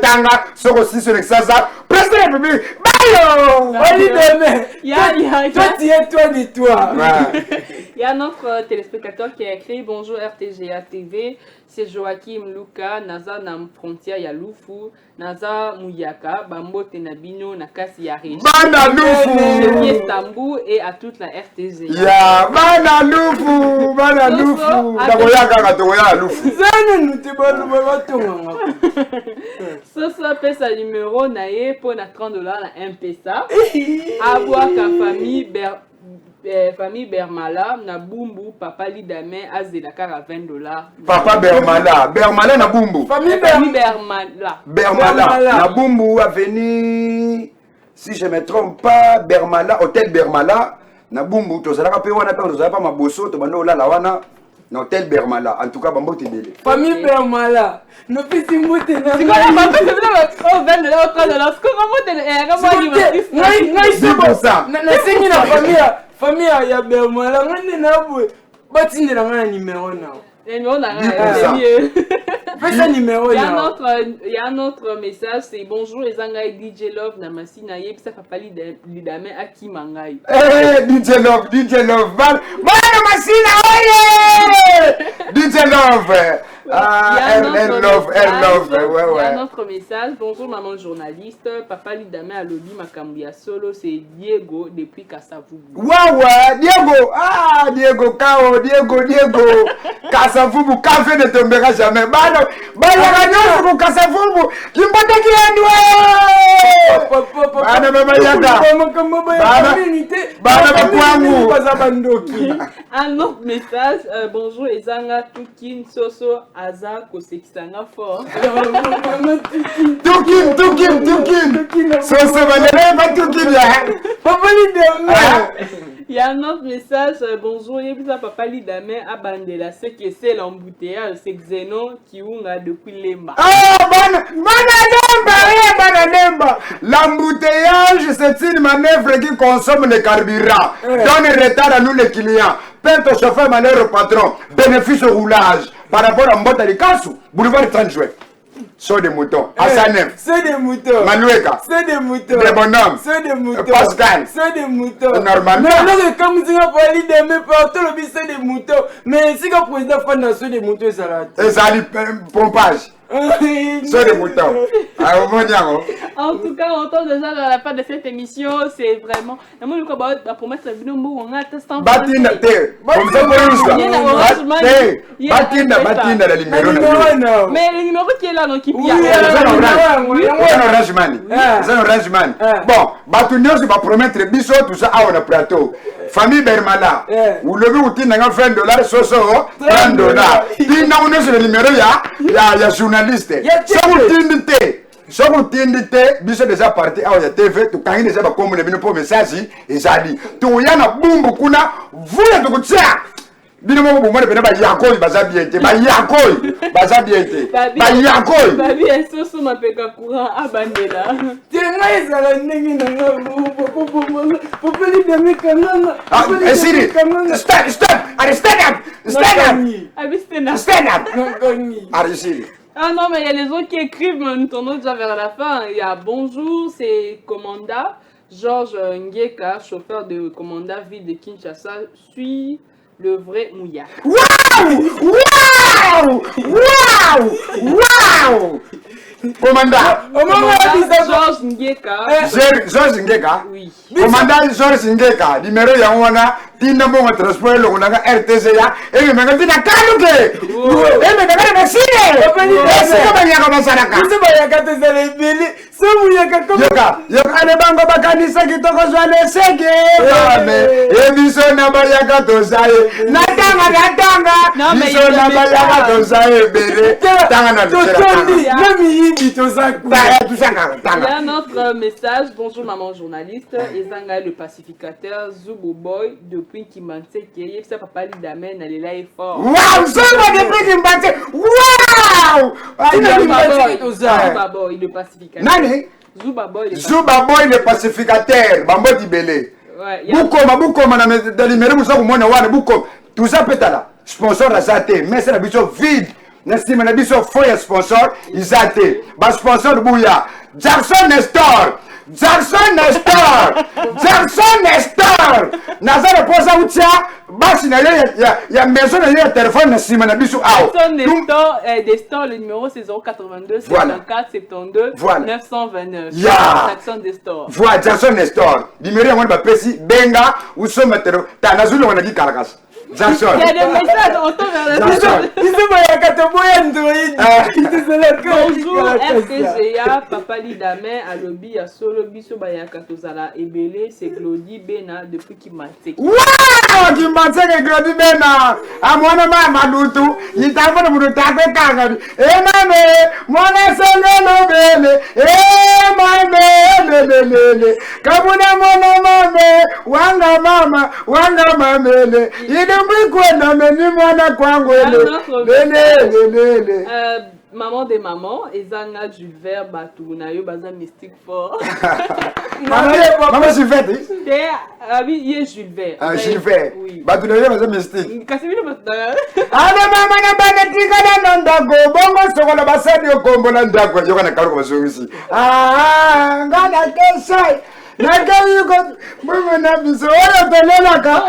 Tanga, Soro 6 sur l'Exasa, Président de la République. Il y a notre téléspectateur qui a écrit Bonjour RTGA TV, c'est Joachim Luka, Naza Nam Frontière Yaloufu, Naza Mouyaka, Bambo Tenabino, Nakasi Yari. Bana Loufu! Istanbul et à toute la RTG. Ya, Bana Loufu! Bana Loufu! Dagoyaka Katoya Loufu. Soso paie sa numéro nae pour na $30 na M-Pesa. Avoir ka famille Bermala na Bumbu papa Lidame Azelakar à $20. Papa Bermala na Bumbu. Famille Bermala na Bumbu a venu, si je ne me trompe pas, Bermala, hôtel Bermala na Bumbu. Tu sais pas wana tu sais pas ma bosso tu bando la wana na hôtel Bermala. En tout cas bambo tibele. Famille Bermala. No pisi mute na. C'est quoi la papa c'est là $20 $30. Comment ça? Na sengi na famille ya Bermala ngane na bwe. Batindela ngana numéro na. Il y a un autre message, c'est bonjour les Angai DJ Love Namasi Naye Pisa Papali Lidame Akimangai. DJ Love Bana Masina oye DJ Love. Il y a un autre message, bonjour maman journaliste, papa Lidame Alobi Makambia Solo, c'est Diego depuis Kassavubu. Diego Kao, Diego Kassavubu, café ne tombera jamais. Bana Ranyo Kassavubu, Kimbata Kiendwe. Bana Baba Yaka. Bana Bakwangu. Un autre message, bonjour Ezanga Tukin Soso Aza Kosekisanga fort. Tukin. Soso Valère, pas Tukin là. Papa Lidame. Il y a un autre message, bonjour Yebisa Papa Lidame Abandela, ce que c'est l'embouteillage, c'est Xeno qui unga depuis Lemba. Banana. L'embouteillage, c'est une manœuvre qui consomme le carburant, donne retard à nous les clients, perte au chauffeur, malheur au patron, bénéfice au roulage. Par rapport à Mbota Kassou, boulevard 30 juin. C'est des moutons. Assanem. C'est des moutons. Maloueka. C'est des moutons. Des bonhommes. C'est des moutons. Pascal. C'est des moutons. Normalement. Mais comme tu as parlé de mes partout, c'est des moutons. Mais si le président fait c'est des moutons, ça l'a. Et ça a pompage. Sors de mouton. En tout cas, on entend déjà dans la fin de cette émission, c'est vraiment. Moi, je crois pour mettre le binôme, on a testé. Batinda, comme ça pour nous. Batinda, le numéro. Mais le numéro qui est là, donc il y a Orange Money. Orange Money. Bon, Batunio, c'est pas promettre biso, tout ça, on a plateau. Famille Bermala, vous levez ou t'es dans $20, soso, $30. Tina, on est sur le numéro, il y a journaliste. Ça vous t'indite. So vous t'indite, biso déjà parti, ah, il y a TV, tu quand déjà comme le bino pour message, et ça dit, tu y a na boum, kuna, vous êtes tout ça. Bino mo bo mo de ba yakoy baza biente ba yakoy baza biente ba yakoy babi esoso mapeka courant abandela tenga ezala ndenge na po peli de mekana esiri stand up Ah non, mais il y a les autres qui écrivent, mais nous tournons déjà vers la fin. Il y a bonjour, c'est Commanda Georges Ngeka, chauffeur de Commanda ville de Kinshasa, suit le vrai Mouya. Waouh! Commandant Georges Ngeka. Georges Ngeka? Oui. Commandant Georges Ngeka, numéro Yawana, Tina Bonga Transport, le Gonanga RTCA, et le Magatina Kaluke! Et le Magatina Sine! C'est comme il y a comme ça. C'est pas Yaka Tezale Bili, c'est Mouyaka comme ça. Yaka ne Bango Bakani Sakito Kozwane Sege! Et Bissona Bayaka Tosaye, Natanga, Bissona Bayaka Tosaye, Bere, Tangana Il y a un autre message. Bonjour maman journaliste. Ezanga le pacificateur Zubo Boy depuis Kimanse qui est papa Lidamène elle est là et fort. Waouh, Zubo depuis Kimanse. Waouh! Zuba Boy le pacificateur. Nani? Zuba Boy le pacificateur. Bambo Dibele. Bukoma na dalimere musa kumona wana Bukoma. Tout ça peut là. Sponsor à Zate, mais c'est la bicho vide. N'est-ce pas, biso foyer sponsor, ils a été. Ba sponsor Bouya. Jackson Nestor. Nazare posa utia, basi na ya maison na ya téléphone na sima na biso ao. Jackson Nestor, le numéro c'est 082 74 72 929. Jackson Nestor. Voilà, Jackson Nestor. Numéro ya mwana pesi benga usoma tero. Tanazulu wana gikarakas. Jackson. Il y a des messages, on tombe vers la Jackson. Bonjour RTGA, Papa Lidamé, à lobby, à solo biso bayaka tozala ebele, c'est Claudie Bena depuis Kimanse. Waouh, Kimanse que Claudie Bena. A mwana mama lutu, yitafona mutu takwe kanga. Mame, mwana solo bele. Mame. Kabuna mwana mame, wanga mamele. Kwenda meni mwana kwangu lele. Maman des mamans, Ezanga Jules Vert Batou na yo baza mystique fort. Maman Jules Vert. Oui, il est Jules Vert. Ah Jules Vert. Batou na yo baza mystique. Kasimino Batou. Ana mama na bana tika na ndako bongo sokola basadi okombola ndako yo kana kaluko basongisi. Ngana kesai. Nakayuko mwe na biso ola pelelaka.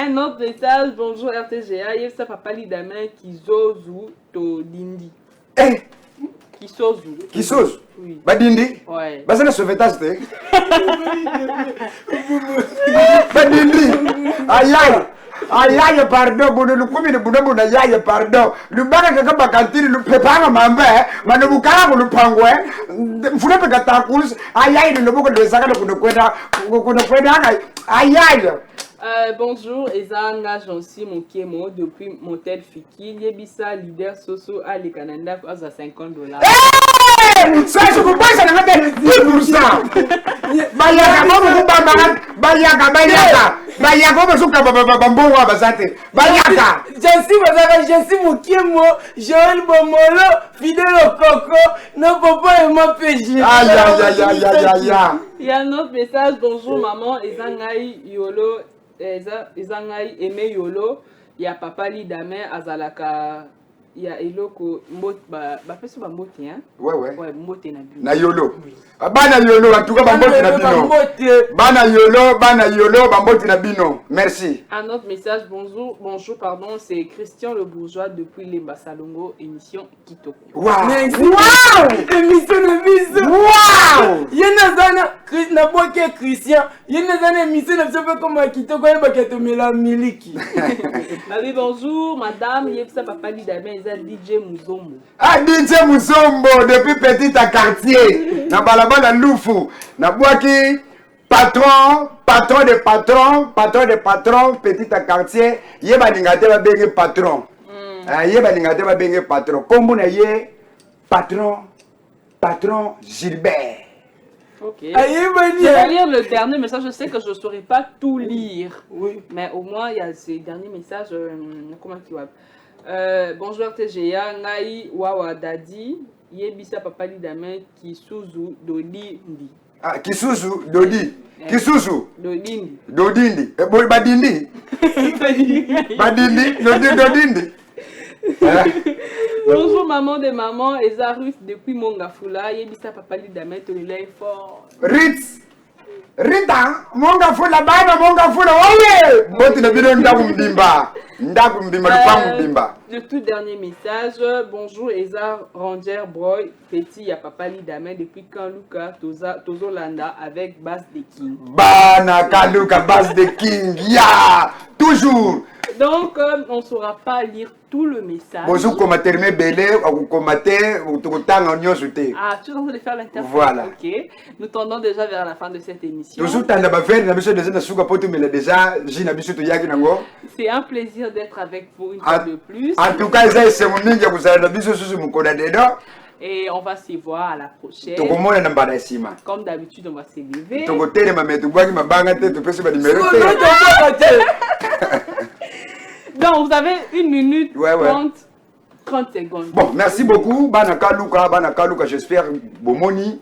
Un autre message, bonjour RTGA, il y a ça papa Lidamé Kizozu Todindi. Kizozu? Oui. Badindi? Ouais. Bah c'est le sauvetage, t'es? Badindi? Aïe, pardon, le combien de boudou aïe, pardon. Le baga kaka bakantini, le pepanga mambe, manubukara le pangouin, fune pekatakus, aïe, le boko de saka de kweda, aïe. Bonjour, Ezanga Jansi Monkemo depuis Motel Fiki, Yebisa leader Soso à le Canada à $50. Ça, je comprends, ça n'a pas 10%. Bayaka, Jansi Monkemo, Joël Bomolo, Fidèle Coco, nos papas et ma péché. Aïe. Il y a un autre message, bonjour maman, Ezangaï Yolo, Ezangaï Aimé Yolo, il y a papa Lidamé Azalaka il y a eloko fait ba mbote hein. Ouais. Ouais, mbote na bino. Na yolo. Bana yolo en tout cas ba mbote na bino. Bana yolo ba mbote na bino. Merci. Un autre message, bonjour, pardon, c'est Christian le bourgeois depuis les Bassalongo, émission Kitoko. Wow! Émission de mise. Wow! Yenazana na boke Christian, yenazana émission na peu comme Kitoko et baketomela miliki. Oui, bonjour madame, yebisa papa Lidamé, eza DJ Muzombo. Ah, DJ Muzombo depuis petit à quartier. Na balabala Lufu, na boaki patron de patron, petit à quartier, yeba lingate ba benge patron. Yeba lingate ba benge patron. Kombo na ye patron Gilbert. Ok. Je vais lire le dernier message. Je sais que je ne saurais pas tout lire. Oui. Mais au moins, il y a ces derniers messages. Comment tu vois? Bonjour TGA, Nai Wawa Dadi, Yebisa Papa Lidamé, Kisuzu Dodindi. Ah, Kisuzu Dodi. Kisuzu Dodindi. Dodindi. Boy Badindi. Dodindi. Bonjour maman de maman, Eza Ruth depuis Mongafula, Yebisa Papa Lidamé, Tolila est fort. Rita, Mongafula, oye! Moti na bino ndaku mbimba lupangu mbimba. Le tout dernier message, bonjour Eza Ranger Broy, petit ya Papa Lidamé depuis quand Luka Tozolanda avec Bass de King. Bana Kaluka Bass de King, ya! Toujours! Donc, on ne saura pas lire tout le message. Bonjour, comment terminer belé, ou comment Ah, tu es en train de faire l'interview. Voilà. Ok. Nous tendons déjà vers la fin de cette émission. C'est un plaisir d'être avec vous une fois de plus. En tout cas, et on va s'y voir à la prochaine. Comme d'habitude, on va s'élever. Donc, vous avez 1 minute 30 secondes. Bon, merci beaucoup. Banaka Luka, j'espère, Bomoni.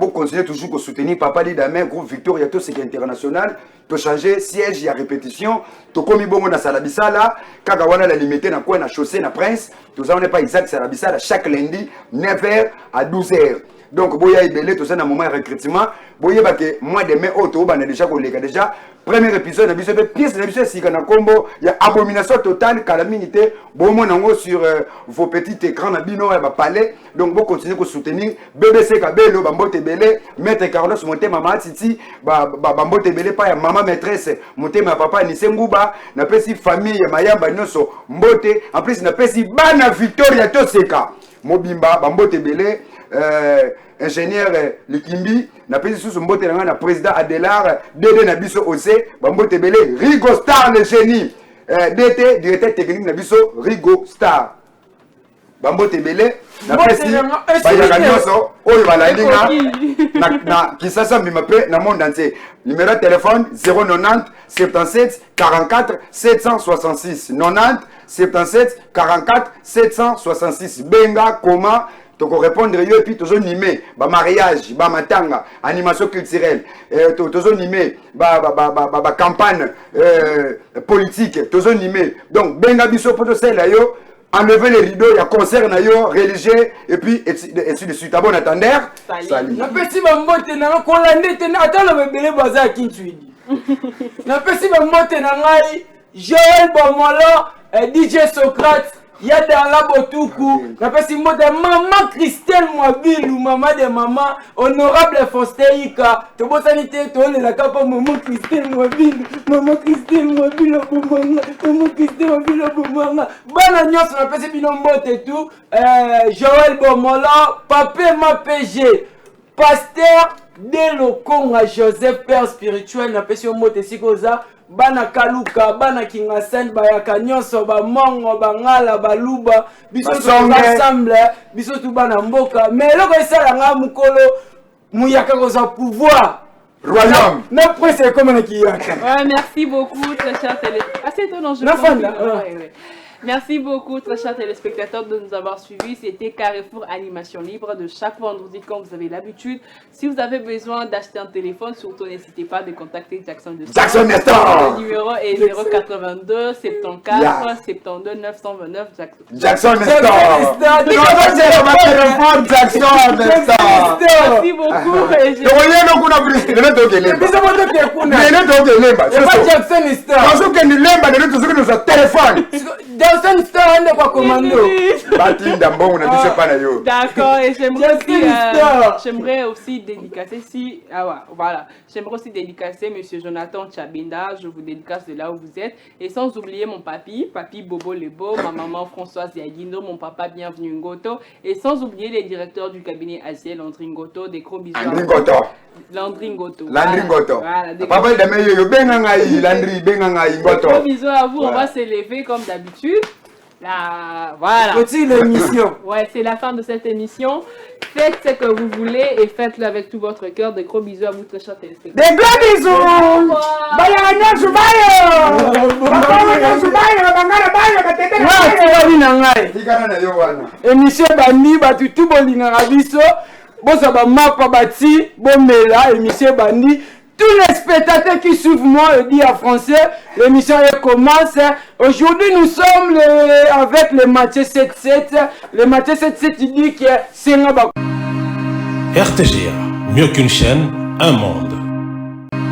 Vous continuez toujours à soutenir Papa Lidamé, groupe Victoria, tout ce qui est international. Tu changer siège, il y a répétition. Tu commis bon dans Salabissala. Kagawana la limité dans quoi, dans chaussée, dans Prince. Tout ça, on n'est pas exact, Salabissala chaque lundi, 9h à 12h. Donc, Boya et Belé, tout ça, dans le moment de recrutement. Boya, moi, demain, auto, on a déjà collègue déjà. Premier épisode, pièce de l'épisode, c'est combo. Il y a abomination totale, calamité. Bon, mon sur vos petits écrans, na bino, et palais. Donc, vous continuez à soutenir. BBC Kabelo, Bambote Belé, Maître Carlos, monté maman Titi, Bambote Belé, pas maman maîtresse, monté ma papa, Nisengouba, n'a pas si famille, Mayamba, Noso, Mbote. En plus, n'a pas si Bana Victoria, Toseka. Mobimba, Bambote Belé. Ingénieur Likimbi, na pesi sous mbote na président Adelar, Dédé Nabiso Ose, Bambote Belé, Rigo Star le génie, DT, directeur technique Nabiso, Rigo Star. Bambote Belé, na pesi, Bayaka Nyoso, Oyo Balandinga, na Kisasa Mimape, na monde entier. Numéro de téléphone 090 77 44 766. 90 77 44 766. Benga, comment? Donc on répondre et puis toujours animé ba mariage ba matanga animation culturelle toujours animé ba campagne politique toujours animé donc benga biso poto sela yo enlever les rideaux il y a concert na yo religieux et puis ainsi de suite bon attendeur salut na pesi ba mbote na ko lande te na atala bebele baza kintuidi na pesi ba mbote na ngai Joël Bomolo DJ Socrate Yada la botuku, na pesi mode maman Christelle Mwabilu, maman de maman honorable Fosteika. To bosanité to le la capa maman Christelle Mwabilu, maman Christelle Mwabilu bomanga, maman Christelle Mwabilu bomanga. Bana nyos na pesi bino mbote tout, Joël Bomola, papé ma PG, pasteur de Lokonga Joseph père spirituel na pesi mbote sikoza. Bana Kaluka, Bana Kingasen, Bayaka Nyonso, Bamongo, Bangala, Baluba, biso tout ensemble, biso tout bana mboka. Mais là, ça la mukolo, muyaka koza pouvoir. Royaume. Na prince comme un kiyaka. Merci beaucoup, très cher télé. Ah, c'est étonnant, je Merci beaucoup, très chers téléspectateurs, de nous avoir suivis. C'était Carrefour Animation Libre de chaque vendredi, comme vous avez l'habitude. Si vous avez besoin d'acheter un téléphone, surtout n'hésitez pas de contacter Jackson Nestor. Jackson Nestor. Le numéro est 082 74 72 929. Jackson Nestor. Merci beaucoup. Jackson Nestor, on est quoi commando? D'accord, et j'aimerais aussi dédicacer j'aimerais aussi dédicacer Monsieur Jonathan Tchabinda, je vous dédicace de là où vous êtes, et sans oublier mon papy Bobo Lebo, ma maman Françoise Yaguindo, mon papa Bienvenue Ngoto, et sans oublier les directeurs du cabinet Asiel, Landry Ngoto, des gros bisous. Landry Ngoto. Papa de Landry Ngoto. Gros bisous à vous, on va se lever comme d'habitude. Voilà. Petite émission. Ouais, c'est la fin de cette émission. Faites ce que vous voulez et faites-le avec tout votre cœur. Des gros bisous à vous, très chers téléspectateurs. Des gros bisous. Émission Bandi, Batutu Bolingara Biso, Bosaba Mapa Bati, Bomela, émission Bandi. Tous les spectateurs qui suivent moi le dit en français, l'émission commence. Aujourd'hui, nous sommes avec le Mathieu 7-7. Le Mathieu 7-7, il dit que c'est un RTGA, mieux qu'une chaîne, un monde.